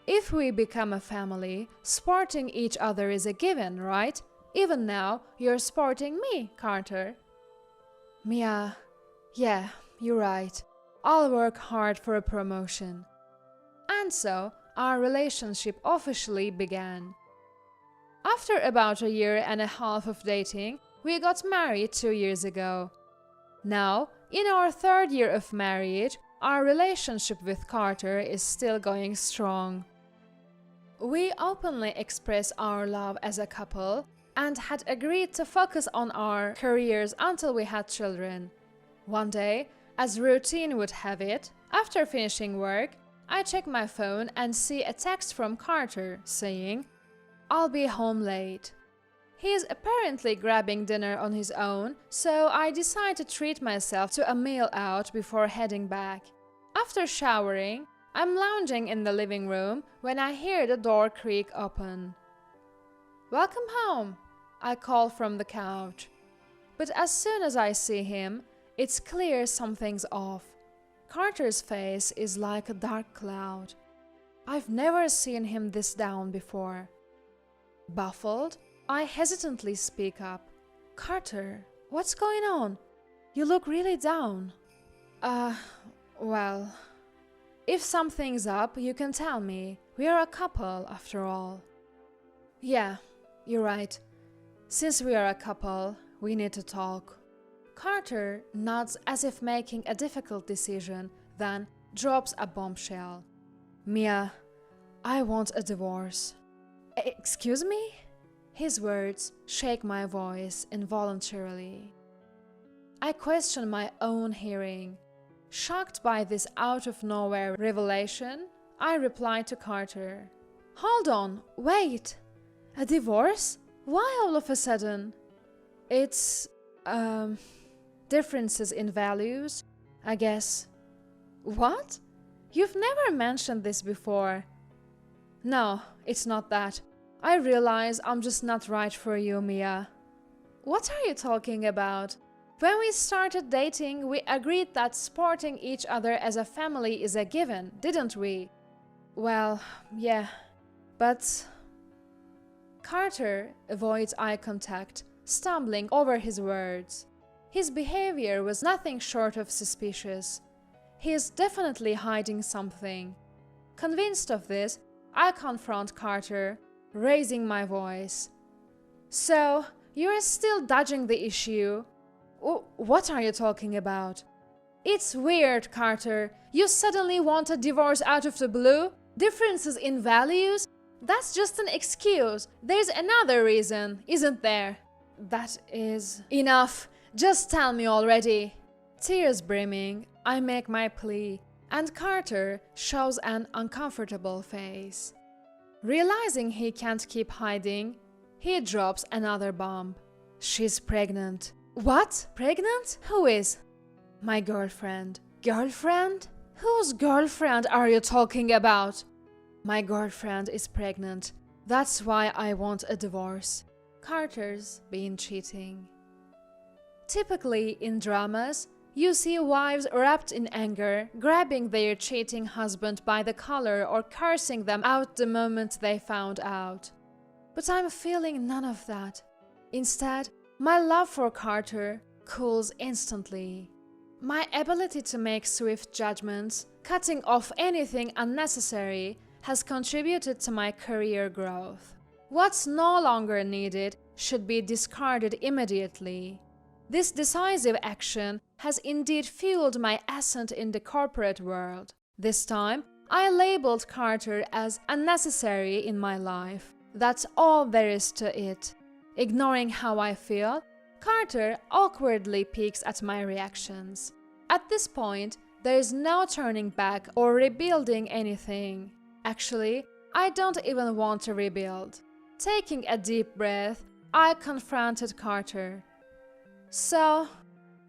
If we become a family, supporting each other is a given, right? Even now, you're supporting me, Carter. Mia, yeah, you're right. I'll work hard for a promotion. And so, our relationship officially began. After about a year and a half of dating, we got married 2 years ago. Now, in our 3rd year of marriage, our relationship with Carter is still going strong. We openly express our love as a couple and had agreed to focus on our careers until we had children. One day, as routine would have it, after finishing work, I check my phone and see a text from Carter saying, "I'll be home late." He is apparently grabbing dinner on his own, so I decide to treat myself to a meal out before heading back. After showering, I'm lounging in the living room when I hear the door creak open. "Welcome home," I call from the couch. But as soon as I see him, it's clear something's off. Carter's face is like a dark cloud. I've never seen him this down before. Baffled, I hesitantly speak up. "Carter, what's going on? You look really down." Well, if something's up, you can tell me. We are a couple, after all." "Yeah, you're right. Since we are a couple, we need to talk." Carter nods as if making a difficult decision, then drops a bombshell. "Mia, I want a divorce." "Excuse me?" His words shake my voice involuntarily. I question my own hearing. Shocked by this out-of-nowhere revelation, I reply to Carter. "Hold on, wait! A divorce? Why all of a sudden?" "It's, differences in values, I guess." "What? You've never mentioned this before." "No, it's not that. I realize I'm just not right for you, Mia." "What are you talking about? When we started dating, we agreed that supporting each other as a family is a given, didn't we?" "Well, yeah, but..." Carter avoids eye contact, stumbling over his words. His behavior was nothing short of suspicious. He is definitely hiding something. Convinced of this, I confront Carter, raising my voice. "So, you're still dodging the issue? What are you talking about?" "It's weird, Carter. You suddenly want a divorce out of the blue? Differences in values? That's just an excuse. There's another reason, isn't there?" "That is..." "Enough. Just tell me already." Tears brimming, I make my plea, and Carter shows an uncomfortable face. Realizing he can't keep hiding, he drops another bomb. "She's pregnant." "What? Pregnant? Who is?" "My girlfriend." "Girlfriend? Whose girlfriend are you talking about?" "My girlfriend is pregnant. That's why I want a divorce." Carter's been cheating. Typically in dramas, you see wives wrapped in anger, grabbing their cheating husband by the collar or cursing them out the moment they found out. But I'm feeling none of that. Instead, my love for Carter cools instantly. My ability to make swift judgments, cutting off anything unnecessary, has contributed to my career growth. What's no longer needed should be discarded immediately. This decisive action has indeed fueled my ascent in the corporate world. This time, I labeled Carter as unnecessary in my life. That's all there is to it. Ignoring how I feel, Carter awkwardly peeks at my reactions. At this point, there is no turning back or rebuilding anything. Actually, I don't even want to rebuild. Taking a deep breath, I confronted Carter. So,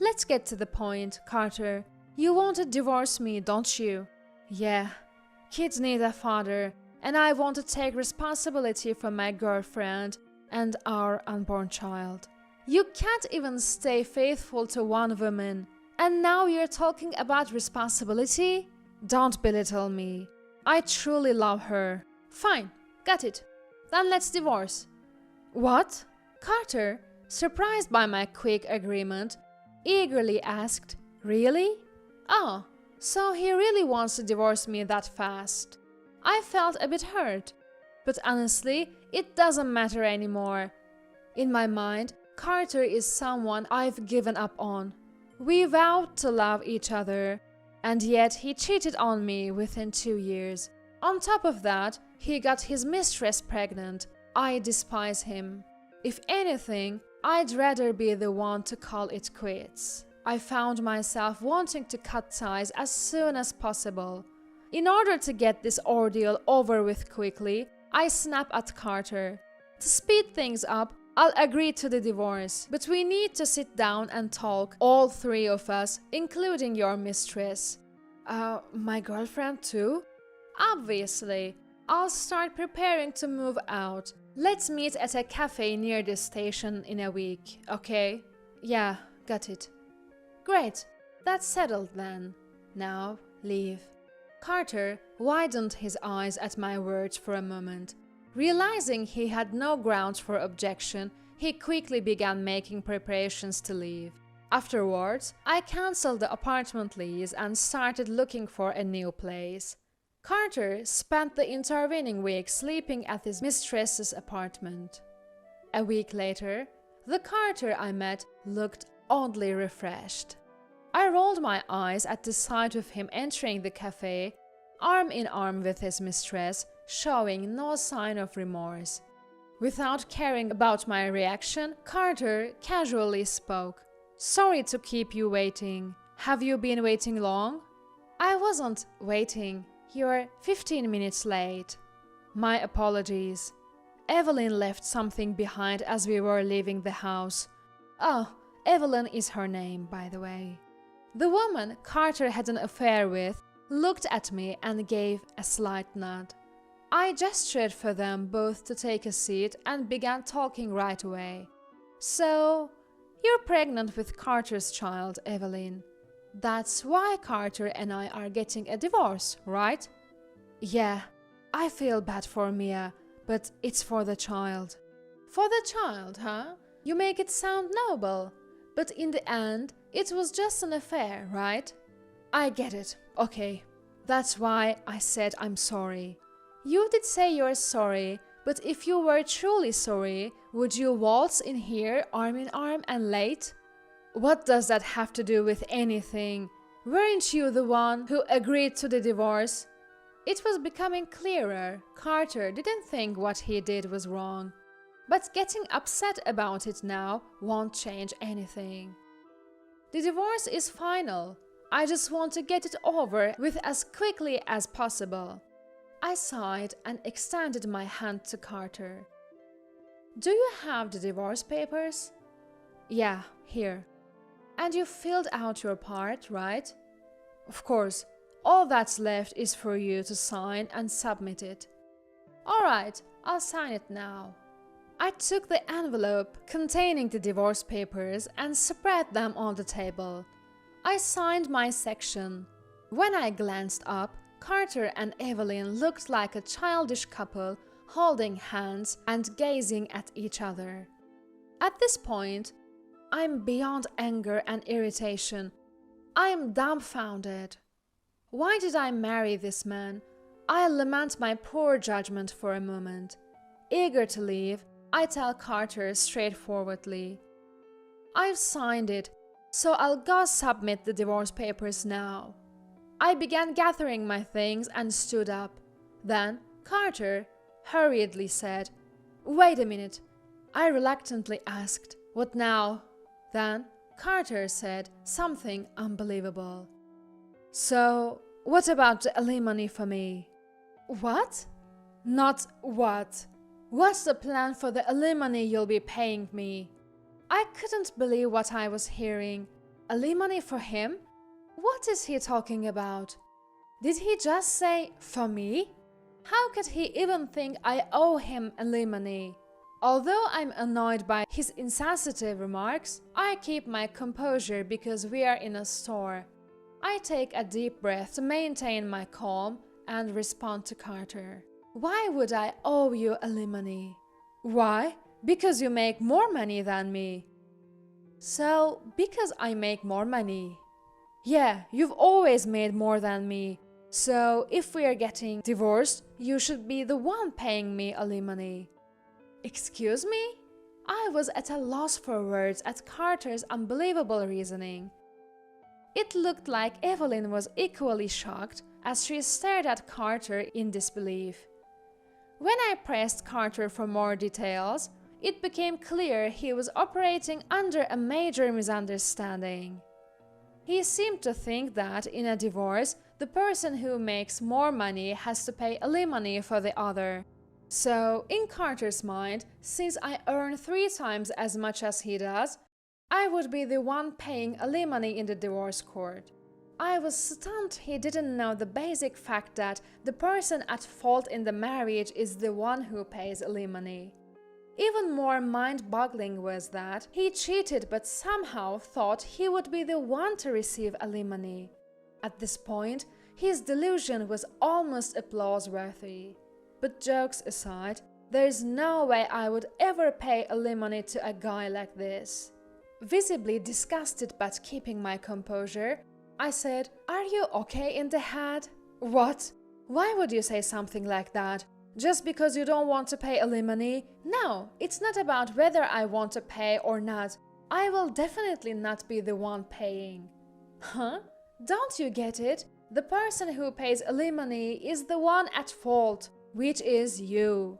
let's get to the point, Carter. You want to divorce me, don't you? Yeah. Kids need a father, and I want to take responsibility for my girlfriend and our unborn child. You can't even stay faithful to one woman, and now you're talking about responsibility? Don't belittle me. I truly love her. Fine, got it. Then let's divorce. What? Carter, surprised by my quick agreement, eagerly asked, Really? Oh, so he really wants to divorce me that fast. I felt a bit hurt, but honestly, it doesn't matter anymore. In my mind, Carter is someone I've given up on. We vowed to love each other, and yet he cheated on me within 2 years. On top of that, he got his mistress pregnant. I despise him. If anything, I'd rather be the one to call it quits. I found myself wanting to cut ties as soon as possible. In order to get this ordeal over with quickly, I snap at Carter. To speed things up, I'll agree to the divorce, but we need to sit down and talk, all three of us, including your mistress. My girlfriend too? Obviously. I'll start preparing to move out. Let's meet at a cafe near the station in a week, okay? Yeah, got it. Great, that's settled then. Now, leave. Carter widened his eyes at my words for a moment. Realizing he had no grounds for objection, he quickly began making preparations to leave. Afterwards, I cancelled the apartment lease and started looking for a new place. Carter spent the intervening week sleeping at his mistress's apartment. A week later, the Carter I met looked oddly refreshed. I rolled my eyes at the sight of him entering the cafe, arm in arm with his mistress, showing no sign of remorse. Without caring about my reaction, Carter casually spoke. Sorry to keep you waiting. Have you been waiting long? I wasn't waiting. You're 15 minutes late. My apologies. Evelyn left something behind as we were leaving the house. Oh, Evelyn is her name, by the way. The woman Carter had an affair with looked at me and gave a slight nod. I gestured for them both to take a seat and began talking right away. So, you're pregnant with Carter's child, Evelyn. That's why Carter and I are getting a divorce, right? Yeah, I feel bad for Mia, but it's for the child. For the child, huh? You make it sound noble. But in the end, it was just an affair, right? I get it. Okay. That's why I said I'm sorry. You did say you're sorry, but if you were truly sorry, would you waltz in here arm in arm and late? What does that have to do with anything? Weren't you the one who agreed to the divorce? It was becoming clearer. Carter didn't think what he did was wrong. But getting upset about it now won't change anything. The divorce is final. I just want to get it over with as quickly as possible. I sighed and extended my hand to Carter. Do you have the divorce papers? Yeah, here. And you filled out your part, right? Of course, all that's left is for you to sign and submit it. All right, I'll sign it now. I took the envelope containing the divorce papers and spread them on the table. I signed my section. When I glanced up, Carter and Evelyn looked like a childish couple holding hands and gazing at each other. At this point, I'm beyond anger and irritation. I am dumbfounded. Why did I marry this man? I lament my poor judgment for a moment. Eager to leave, I tell Carter straightforwardly, I've signed it, so I'll go submit the divorce papers now. I began gathering my things and stood up. Then Carter hurriedly said, Wait a minute. I reluctantly asked, "What now?" Then Carter said something unbelievable. "So, what about the alimony for me?" "What?" "Not what. What's the plan for the alimony you'll be paying me?" I couldn't believe what I was hearing. Alimony for him? What is he talking about? Did he just say, "for me"? How could he even think I owe him alimony? Although I'm annoyed by his insensitive remarks, I keep my composure because we are in a store. I take a deep breath to maintain my calm and respond to Carter. "Why would I owe you alimony?" "Why? Because you make more money than me." "So, because I make more money?" "Yeah, you've always made more than me. So, if we are getting divorced, you should be the one paying me alimony." "Excuse me?" I was at a loss for words at Carter's unbelievable reasoning. It looked like Evelyn was equally shocked as she stared at Carter in disbelief. When I pressed Carter for more details, it became clear he was operating under a major misunderstanding. He seemed to think that in a divorce, the person who makes more money has to pay alimony for the other. So, in Carter's mind, since I earn 3 times as much as he does, I would be the one paying alimony in the divorce court. I was stunned he didn't know the basic fact that the person at fault in the marriage is the one who pays alimony. Even more mind-boggling was that he cheated but somehow thought he would be the one to receive alimony. At this point, his delusion was almost applause-worthy. But jokes aside, there's no way I would ever pay alimony to a guy like this. Visibly disgusted but keeping my composure, I said, "Are you okay in the head?" "What? Why would you say something like that? Just because you don't want to pay alimony? No, it's not about whether I want to pay or not. I will definitely not be the one paying." "Huh? Don't you get it? The person who pays alimony is the one at fault, which is you."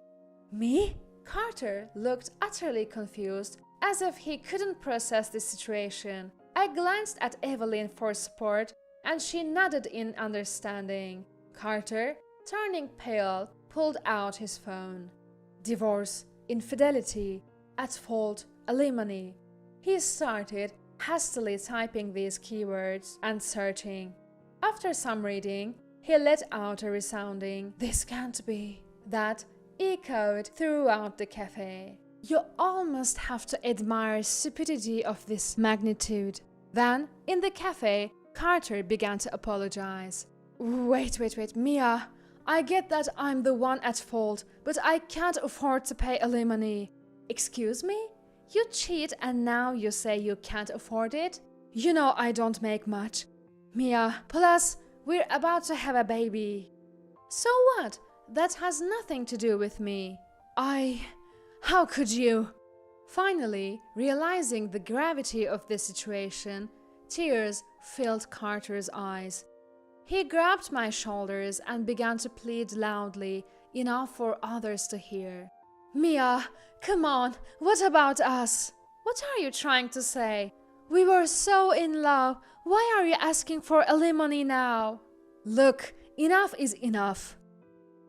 "Me?" Carter looked utterly confused, as if he couldn't process the situation. I glanced at Evelyn for support, and she nodded in understanding. Carter, turning pale, pulled out his phone. Divorce, infidelity, at fault, alimony. He started hastily typing these keywords and searching. After some reading, he let out a resounding, "This can't be," that echoed throughout the cafe. You almost have to admire stupidity of this magnitude. Then, in the cafe, Carter began to apologize. Wait, Mia. I get that I'm the one at fault, but I can't afford to pay alimony." "Excuse me? You cheat and now you say you can't afford it? You know I don't make much. Mia, plus, we're about to have a baby." "So what? That has nothing to do with me." How could you?" Finally, realizing the gravity of the situation, tears filled Carter's eyes. He grabbed my shoulders and began to plead loudly, enough for others to hear. "Mia, come on, what about us? What are you trying to say? We were so in love. Why are you asking for alimony now?" "Look, enough is enough."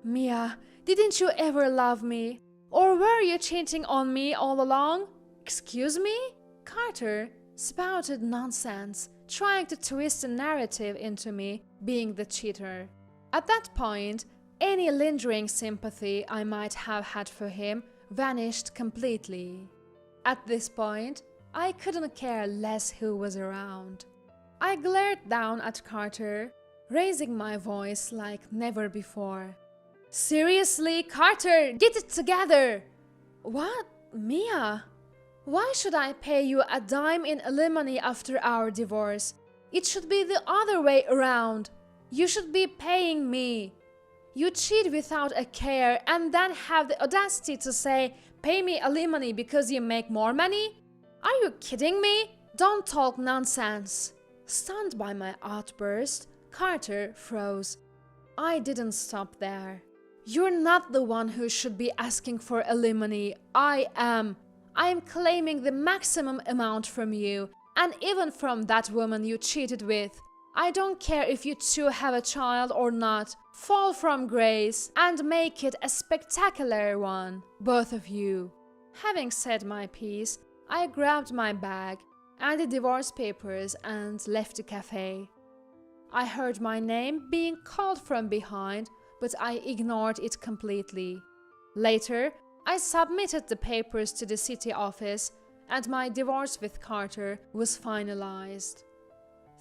"Mia, didn't you ever love me? Or were you cheating on me all along?" "Excuse me?" Carter spouted nonsense, trying to twist the narrative into me being the cheater. At that point, any lingering sympathy I might have had for him vanished completely. At this point, I couldn't care less who was around. I glared down at Carter, raising my voice like never before. "Seriously, Carter, get it together!" "What? Mia? Why should I pay you a dime in alimony after our divorce? It should be the other way around. You should be paying me. You cheat without a care and then have the audacity to say, 'Pay me alimony because you make more money?' Are you kidding me? Don't talk nonsense." Stunned by my outburst, Carter froze. I didn't stop there. "You're not the one who should be asking for alimony. I am. I am claiming the maximum amount from you, and even from that woman you cheated with. I don't care if you two have a child or not. Fall from grace and make it a spectacular one, both of you." Having said my piece, I grabbed my bag and the divorce papers and left the cafe. I heard my name being called from behind, but I ignored it completely. Later, I submitted the papers to the city office, and my divorce with Carter was finalized.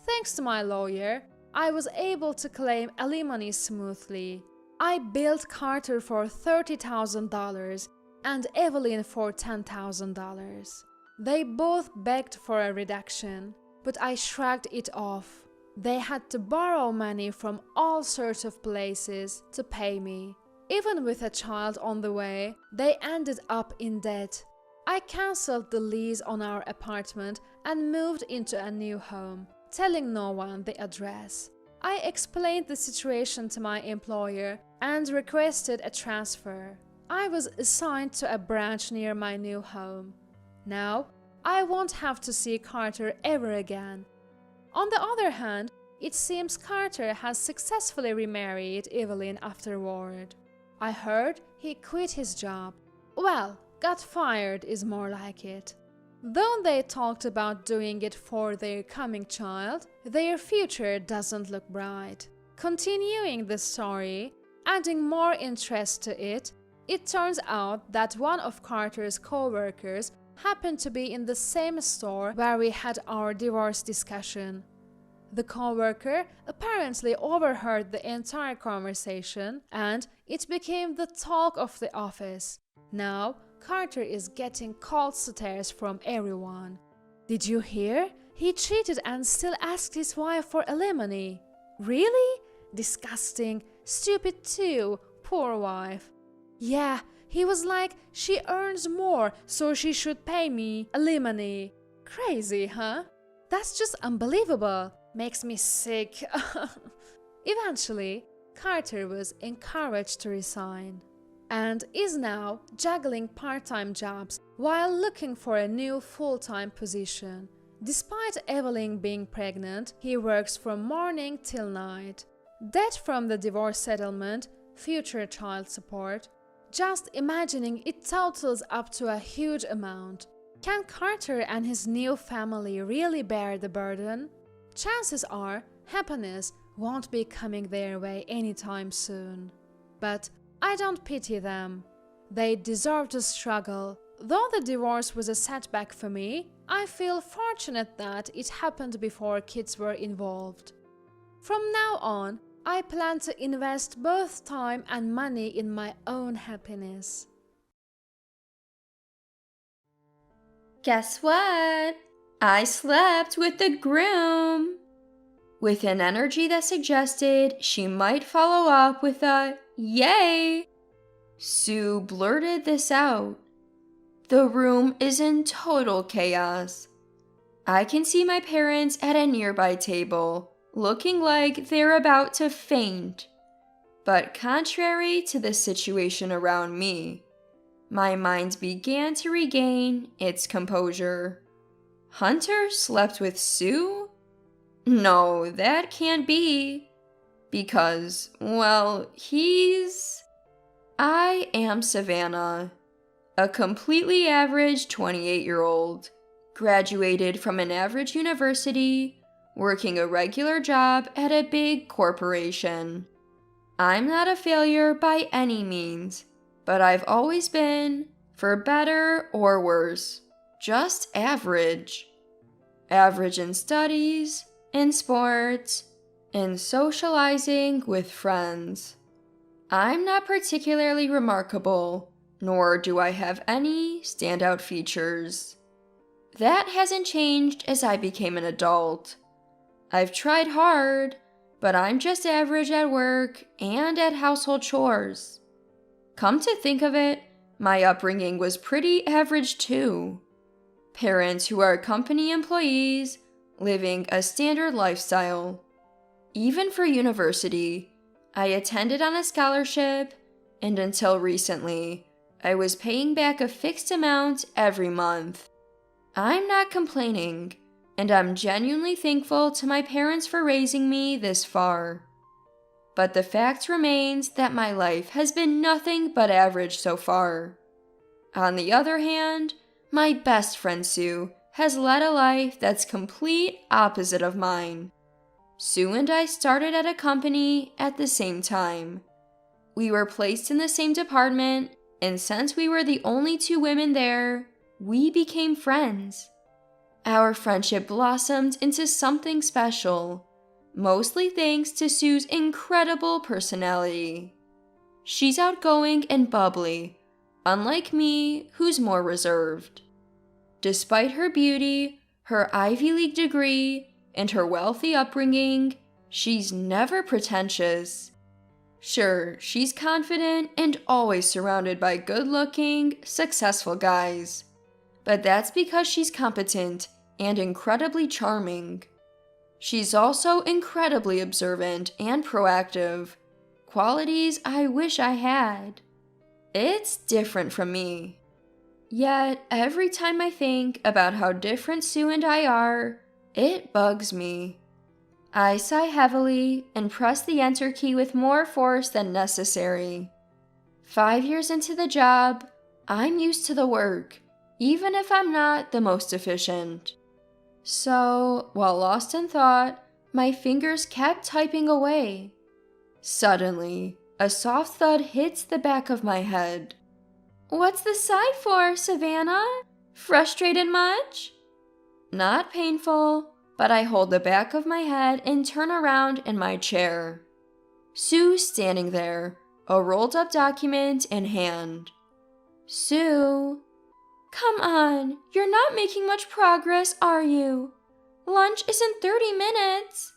Thanks to my lawyer, I was able to claim alimony smoothly. I billed Carter for $30,000 and Evelyn for $10,000. They both begged for a reduction, but I shrugged it off. They had to borrow money from all sorts of places to pay me. Even with a child on the way, they ended up in debt. I cancelled the lease on our apartment and moved into a new home, telling no one the address. I explained the situation to my employer and requested a transfer. I was assigned to a branch near my new home. Now, I won't have to see Carter ever again. On the other hand, it seems Carter has successfully remarried Evelyn afterward. I heard he quit his job. Well, got fired is more like it. Though they talked about doing it for their coming child, their future doesn't look bright. Continuing the story, adding more interest to it, it turns out that one of Carter's co-workers happened to be in the same store where we had our divorce discussion. The co-worker apparently overheard the entire conversation, and it became the talk of the office. Now, Carter is getting cold stares from everyone. "Did you hear? He cheated and still asked his wife for alimony." "Really? Disgusting. Stupid too. Poor wife." "Yeah, he was like, she earns more, so she should pay me alimony." Crazy, huh? That's just unbelievable. Makes me sick. Eventually, Carter was encouraged to resign and is now juggling part-time jobs while looking for a new full-time position. Despite Evelyn being pregnant, he works from morning till night. Debt from the divorce settlement, future child support. Just imagining it totals up to a huge amount. Can Carter and his new family really bear the burden? Chances are happiness won't be coming their way anytime soon. But I don't pity them. They deserve to struggle. Though the divorce was a setback for me, I feel fortunate that it happened before kids were involved. From now on, I plan to invest both time and money in my own happiness. Guess what? I slept with the groom. With an energy that suggested she might follow up with a yay, Sue blurted this out. The room is in total chaos. I can see my parents at a nearby table, looking like they're about to faint. But contrary to the situation around me, my mind began to regain its composure. Hunter slept with Sue? No, that can't be. Because, well, I am Savannah, a completely average 28-year-old, graduated from an average university, working a regular job at a big corporation. I'm not a failure by any means, but I've always been, for better or worse, just average. Average in studies, in sports, in socializing with friends. I'm not particularly remarkable, nor do I have any standout features. That hasn't changed as I became an adult. I've tried hard, but I'm just average at work and at household chores. Come to think of it, my upbringing was pretty average too. Parents who are company employees, living a standard lifestyle. Even for university, I attended on a scholarship, and until recently, I was paying back a fixed amount every month. I'm not complaining, and I'm genuinely thankful to my parents for raising me this far. But the fact remains that my life has been nothing but average so far. On the other hand, my best friend Sue has led a life that's complete opposite of mine. Sue and I started at a company at the same time. We were placed in the same department, and since we were the only two women there, we became friends. Our friendship blossomed into something special, mostly thanks to Sue's incredible personality. She's outgoing and bubbly, unlike me, who's more reserved. Despite her beauty, her Ivy League degree, and her wealthy upbringing, she's never pretentious. Sure, she's confident and always surrounded by good-looking, successful guys. But that's because she's competent and incredibly charming. She's also incredibly observant and proactive, qualities I wish I had. It's different from me. Yet, every time I think about how different Sue and I are, it bugs me. I sigh heavily and press the enter key with more force than necessary. 5 years into the job, I'm used to the work, even if I'm not the most efficient. So, while lost in thought, my fingers kept typing away. Suddenly, a soft thud hits the back of my head. "What's the sigh for, Savannah? Frustrated much?" Not painful, but I hold the back of my head and turn around in my chair. Sue's standing there, a rolled up document in hand. "Sue, come on, you're not making much progress, are you? Lunch is in 30 minutes.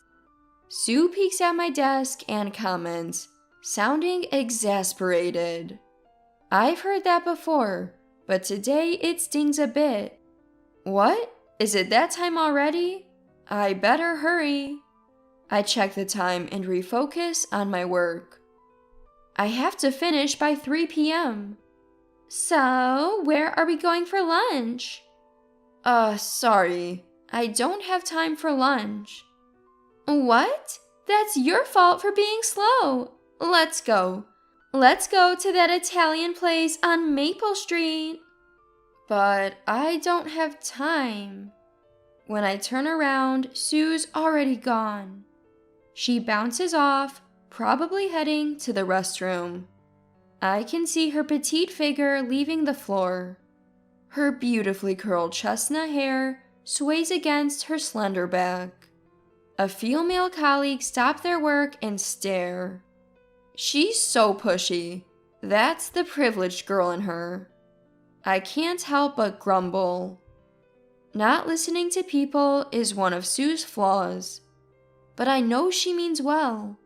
Sue peeks at my desk and comments, sounding exasperated. I've heard that before, but today it stings a bit. What? Is it that time already? I better hurry. I check the time and refocus on my work. I have to finish by 3 p.m. So, where are we going for lunch? Sorry. I don't have time for lunch. What? That's your fault for being slow. Let's go. Let's go to that Italian place on Maple Street. But I don't have time. When I turn around, Sue's already gone. She bounces off, probably heading to the restroom. I can see her petite figure leaving the floor. Her beautifully curled chestnut hair sways against her slender back. A female colleague stop their work and stare. She's so pushy. That's the privileged girl in her. I can't help but grumble. Not listening to people is one of Sue's flaws. But I know she means well.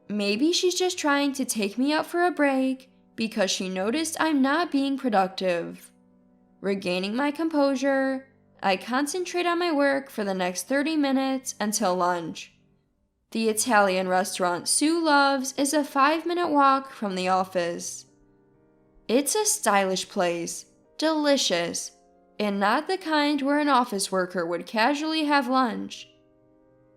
Maybe she's just trying to take me out for a break because she noticed I'm not being productive. Regaining my composure, I concentrate on my work for the next 30 minutes until lunch. The Italian restaurant Sue loves is a 5-minute walk from the office. It's a stylish place, delicious, and not the kind where an office worker would casually have lunch.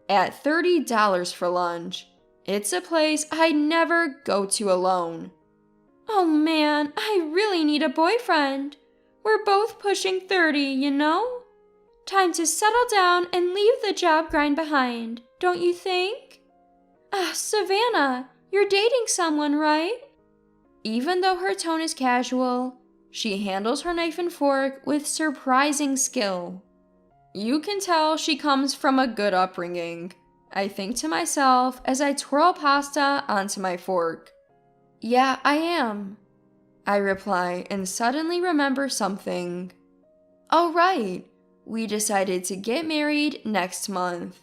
At $30 for lunch, it's a place I'd never go to alone. Oh man, I really need a boyfriend. We're both pushing 30, you know? Time to settle down and leave the job grind behind, don't you think? Savannah, you're dating someone, right? Even though her tone is casual, she handles her knife and fork with surprising skill. You can tell she comes from a good upbringing, I think to myself as I twirl pasta onto my fork. Yeah, I am, I reply and suddenly remember something. Oh right, we decided to get married next month.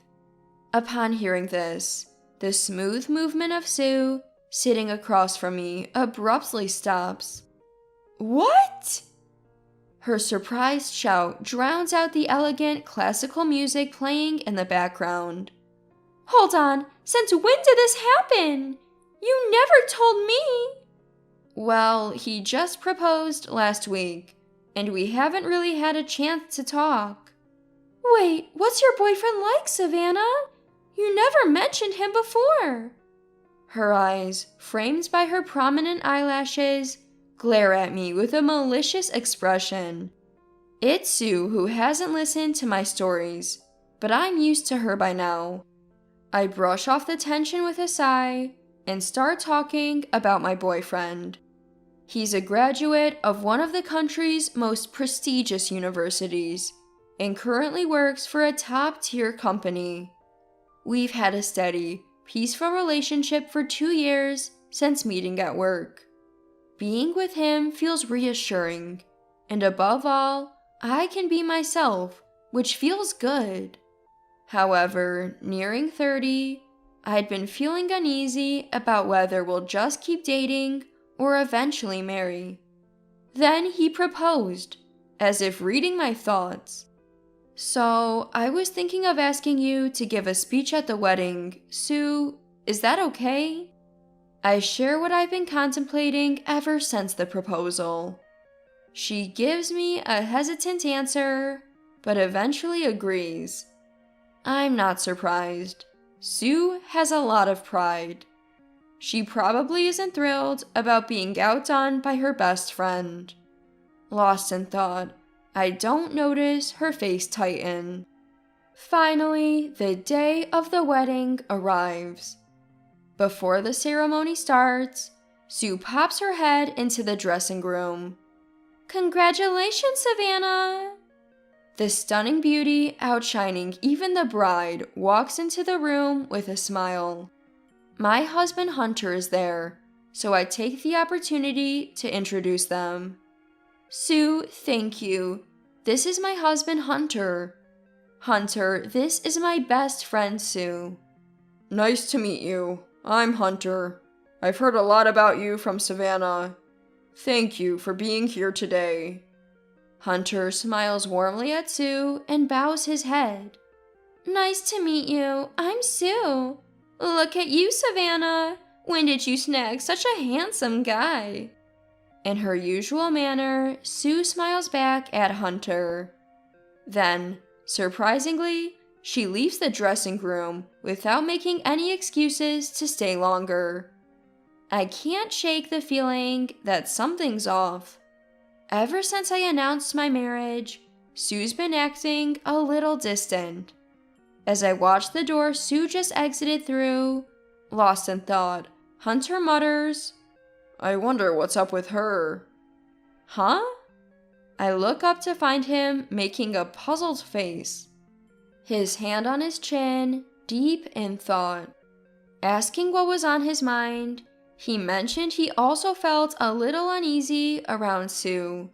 Upon hearing this, the smooth movement of Sue, sitting across from me, abruptly stops. What? Her surprised shout drowns out the elegant classical music playing in the background. Hold on, since when did this happen? You never told me! Well, he just proposed last week, and we haven't really had a chance to talk. Wait, what's your boyfriend like, Savannah? You never mentioned him before. Her eyes, framed by her prominent eyelashes, glare at me with a malicious expression. It's Sue who hasn't listened to my stories, but I'm used to her by now. I brush off the tension with a sigh and start talking about my boyfriend. He's a graduate of one of the country's most prestigious universities and currently works for a top-tier company. We've had a steady, peaceful relationship for 2 years since meeting at work. Being with him feels reassuring, and above all, I can be myself, which feels good. However, nearing 30, I'd been feeling uneasy about whether we'll just keep dating or eventually marry. Then he proposed, as if reading my thoughts. So, I was thinking of asking you to give a speech at the wedding. Sue, is that okay? I share what I've been contemplating ever since the proposal. She gives me a hesitant answer, but eventually agrees. I'm not surprised. Sue has a lot of pride. She probably isn't thrilled about being outdone by her best friend. Lost in thought, I don't notice her face tighten. Finally, the day of the wedding arrives. Before the ceremony starts, Sue pops her head into the dressing room. Congratulations, Savannah! The stunning beauty, outshining even the bride, walks into the room with a smile. My husband Hunter is there, so I take the opportunity to introduce them. Sue, thank you. This is my husband Hunter. Hunter, this is my best friend Sue. Nice to meet you. I'm Hunter. I've heard a lot about you from Savannah. Thank you for being here today. Hunter smiles warmly at Sue and bows his head. Nice to meet you. I'm Sue. Look at you, Savannah. When did you snag such a handsome guy? In her usual manner, Sue smiles back at Hunter. Then, surprisingly, she leaves the dressing room without making any excuses to stay longer. I can't shake the feeling that something's off. Ever since I announced my marriage, Sue's been acting a little distant. As I watch the door Sue just exited through, lost in thought, Hunter mutters, I wonder what's up with her. Huh? I look up to find him making a puzzled face. His hand on his chin, deep in thought. Asking what was on his mind, he mentioned he also felt a little uneasy around Sue.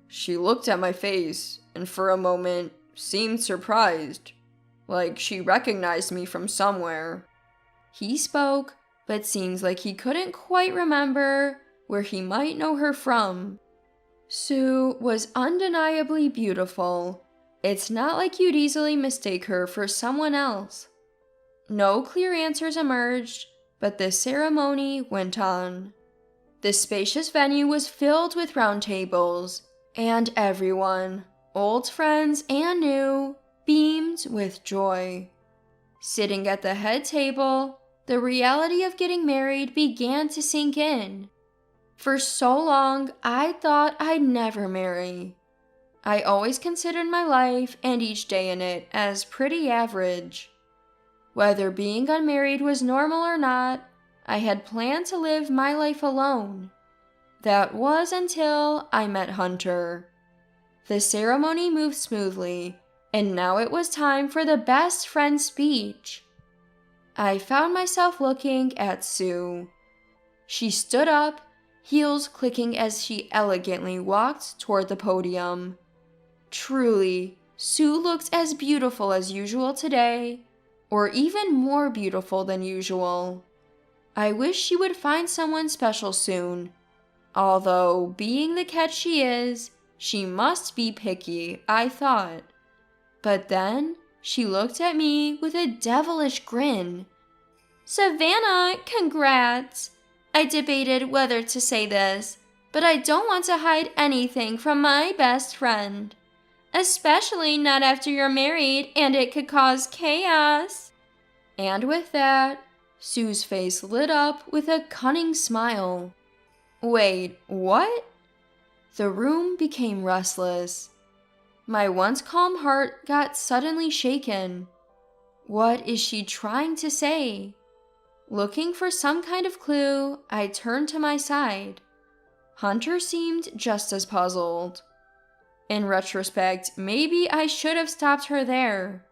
She looked at my face and for a moment seemed surprised, like she recognized me from somewhere. He spoke, but seems like he couldn't quite remember where he might know her from. Sue was undeniably beautiful. It's not like you'd easily mistake her for someone else. No clear answers emerged, but the ceremony went on. The spacious venue was filled with round tables, and everyone, old friends and new, beamed with joy. Sitting at the head table, the reality of getting married began to sink in. For so long, I thought I'd never marry. I always considered my life and each day in it as pretty average. Whether being unmarried was normal or not, I had planned to live my life alone. That was until I met Hunter. The ceremony moved smoothly, and now it was time for the best friend speech. I found myself looking at Sue. She stood up, heels clicking as she elegantly walked toward the podium. Truly, Sue looked as beautiful as usual today, or even more beautiful than usual. I wish she would find someone special soon. Although, being the catch she is, she must be picky, I thought. But then, she looked at me with a devilish grin. Savannah, congrats! I debated whether to say this, but I don't want to hide anything from my best friend. Especially not after you're married and it could cause chaos. And with that, Sue's face lit up with a cunning smile. Wait, what? The room became restless. My once calm heart got suddenly shaken. What is she trying to say? Looking for some kind of clue, I turned to my side. Hunter seemed just as puzzled. In retrospect, maybe I should have stopped her there.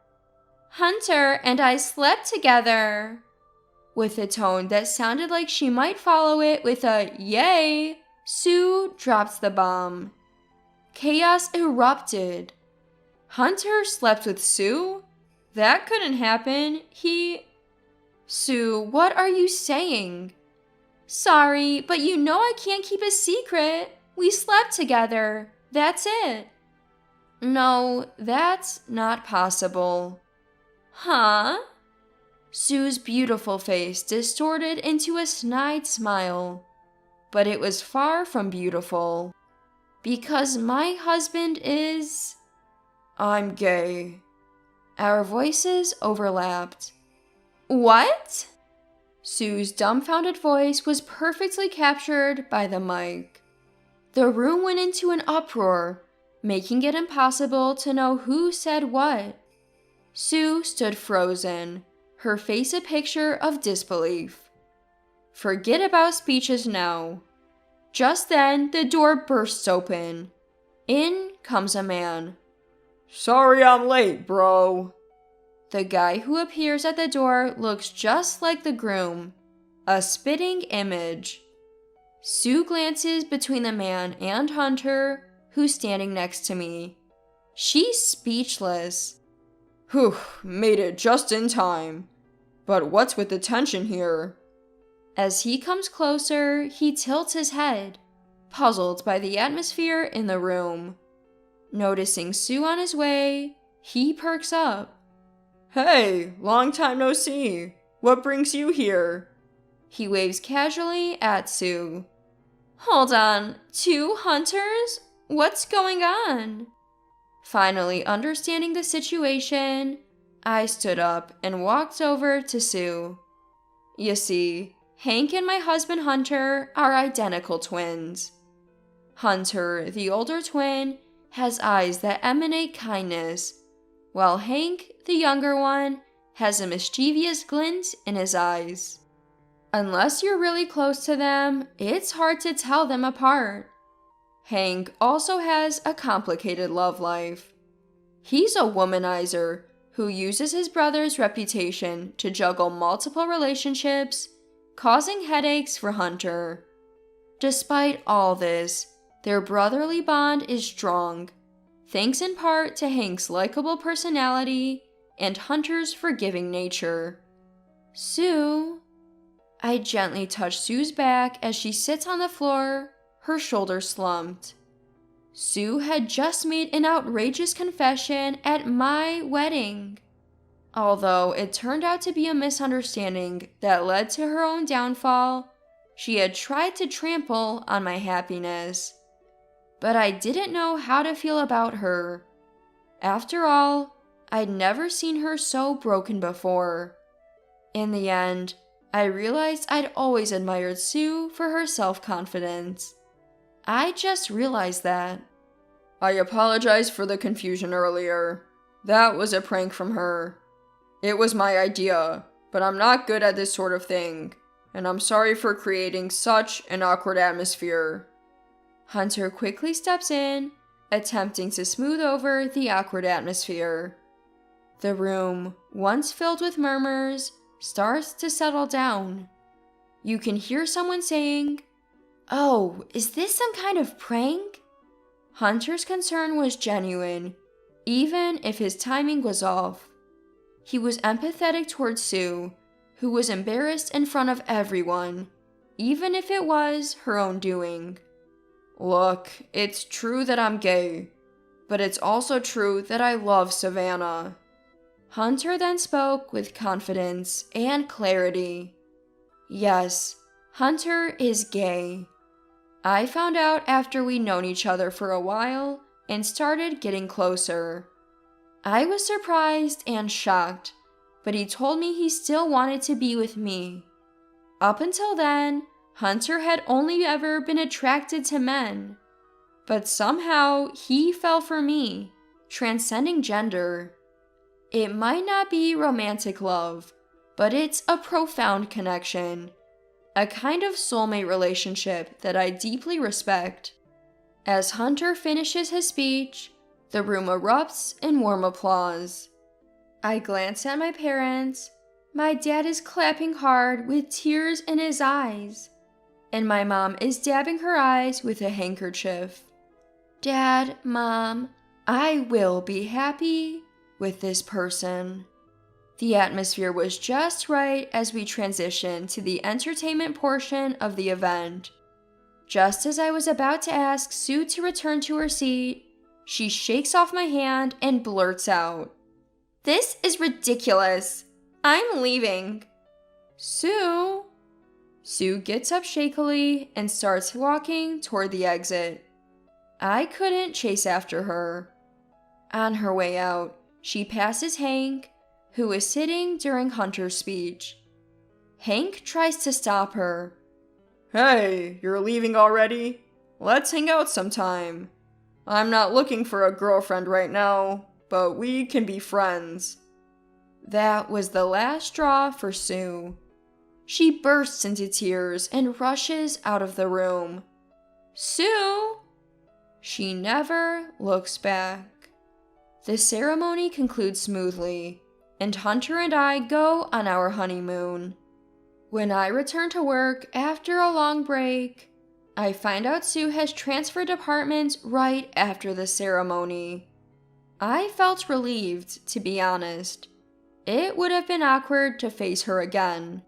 Hunter and I slept together. With a tone that sounded like she might follow it with a yay, Sue dropped the bomb. Chaos erupted. Hunter slept with Sue? That couldn't happen. Sue, what are you saying? Sorry, but you know I can't keep a secret. We slept together. That's it. No, that's not possible. Huh? Sue's beautiful face distorted into a snide smile. But it was far from beautiful. Because my husband is... I'm gay. Our voices overlapped. What? Sue's dumbfounded voice was perfectly captured by the mic. The room went into an uproar, making it impossible to know who said what. Sue stood frozen, her face a picture of disbelief. Forget about speeches now. Just then, the door bursts open. In comes a man. Sorry I'm late, bro. The guy who appears at the door looks just like the groom, a spitting image. Sue glances between the man and Hunter, who's standing next to me. She's speechless. Whew, made it just in time. But what's with the tension here? As he comes closer, he tilts his head, puzzled by the atmosphere in the room. Noticing Sue on his way, he perks up. Hey, long time no see. What brings you here? He waves casually at Sue. Hold on, 2 hunters? What's going on? Finally understanding the situation, I stood up and walked over to Sue. You see, Hank and my husband Hunter are identical twins. Hunter, the older twin, has eyes that emanate kindness, while Hank, the younger one, has a mischievous glint in his eyes. Unless you're really close to them, it's hard to tell them apart. Hank also has a complicated love life. He's a womanizer who uses his brother's reputation to juggle multiple relationships, causing headaches for Hunter. Despite all this, their brotherly bond is strong, thanks in part to Hank's likable personality and Hunter's forgiving nature. Sue... I gently touch Sue's back as she sits on the floor, her shoulders slumped. Sue had just made an outrageous confession at my wedding. Although it turned out to be a misunderstanding that led to her own downfall, she had tried to trample on my happiness. But I didn't know how to feel about her. After all, I'd never seen her so broken before. In the end, I realized I'd always admired Sue for her self-confidence. I just realized that. I apologize for the confusion earlier. That was a prank from her. It was my idea, but I'm not good at this sort of thing, and I'm sorry for creating such an awkward atmosphere. Hunter quickly steps in, attempting to smooth over the awkward atmosphere. The room, once filled with murmurs, starts to settle down. You can hear someone saying, "Oh, is this some kind of prank?" Hunter's concern was genuine, even if his timing was off. He was empathetic towards Sue, who was embarrassed in front of everyone, even if it was her own doing. Look, it's true that I'm gay, but it's also true that I love Savannah. Hunter then spoke with confidence and clarity. Yes, Hunter is gay. I found out after we'd known each other for a while and started getting closer. I was surprised and shocked, but he told me he still wanted to be with me. Up until then, Hunter had only ever been attracted to men, but somehow he fell for me, transcending gender. It might not be romantic love, but it's a profound connection, a kind of soulmate relationship that I deeply respect. As Hunter finishes his speech, the room erupts in warm applause. I glance at my parents. My dad is clapping hard with tears in his eyes, and my mom is dabbing her eyes with a handkerchief. Dad, Mom, I will be happy with this person. The atmosphere was just right as we transitioned to the entertainment portion of the event. Just as I was about to ask Sue to return to her seat, she shakes off my hand and blurts out, "This is ridiculous. I'm leaving." Sue? Sue gets up shakily and starts walking toward the exit. I couldn't chase after her. On her way out, she passes Hank, who is sitting during Hunter's speech. Hank tries to stop her. "Hey, you're leaving already? Let's hang out sometime. I'm not looking for a girlfriend right now, but we can be friends." That was the last straw for Sue. She bursts into tears and rushes out of the room. Sue! She never looks back. The ceremony concludes smoothly, and Hunter and I go on our honeymoon. When I return to work after a long break, I find out Sue has transferred apartments right after the ceremony. I felt relieved, to be honest. It would have been awkward to face her again.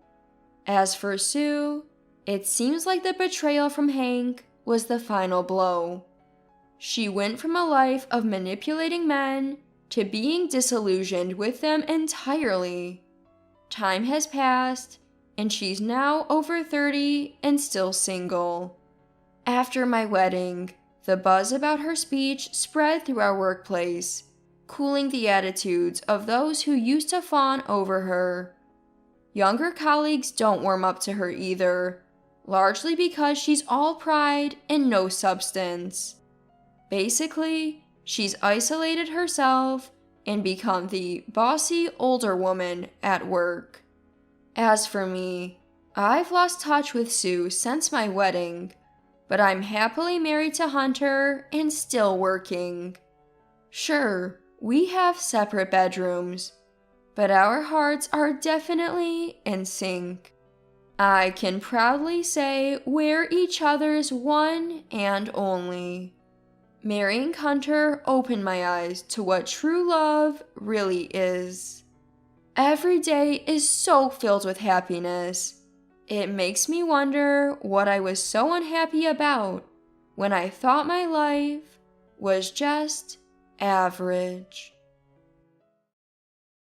As for Sue, it seems like the betrayal from Hank was the final blow. She went from a life of manipulating men to being disillusioned with them entirely. Time has passed, and she's now over 30 and still single. After my wedding, the buzz about her speech spread through our workplace, cooling the attitudes of those who used to fawn over her. Younger colleagues don't warm up to her either, largely because she's all pride and no substance. Basically, she's isolated herself and become the bossy older woman at work. As for me, I've lost touch with Sue since my wedding, but I'm happily married to Hunter and still working. Sure, we have separate bedrooms, but our hearts are definitely in sync. I can proudly say we're each other's one and only. Marrying Hunter opened my eyes to what true love really is. Every day is so filled with happiness. It makes me wonder what I was so unhappy about when I thought my life was just average.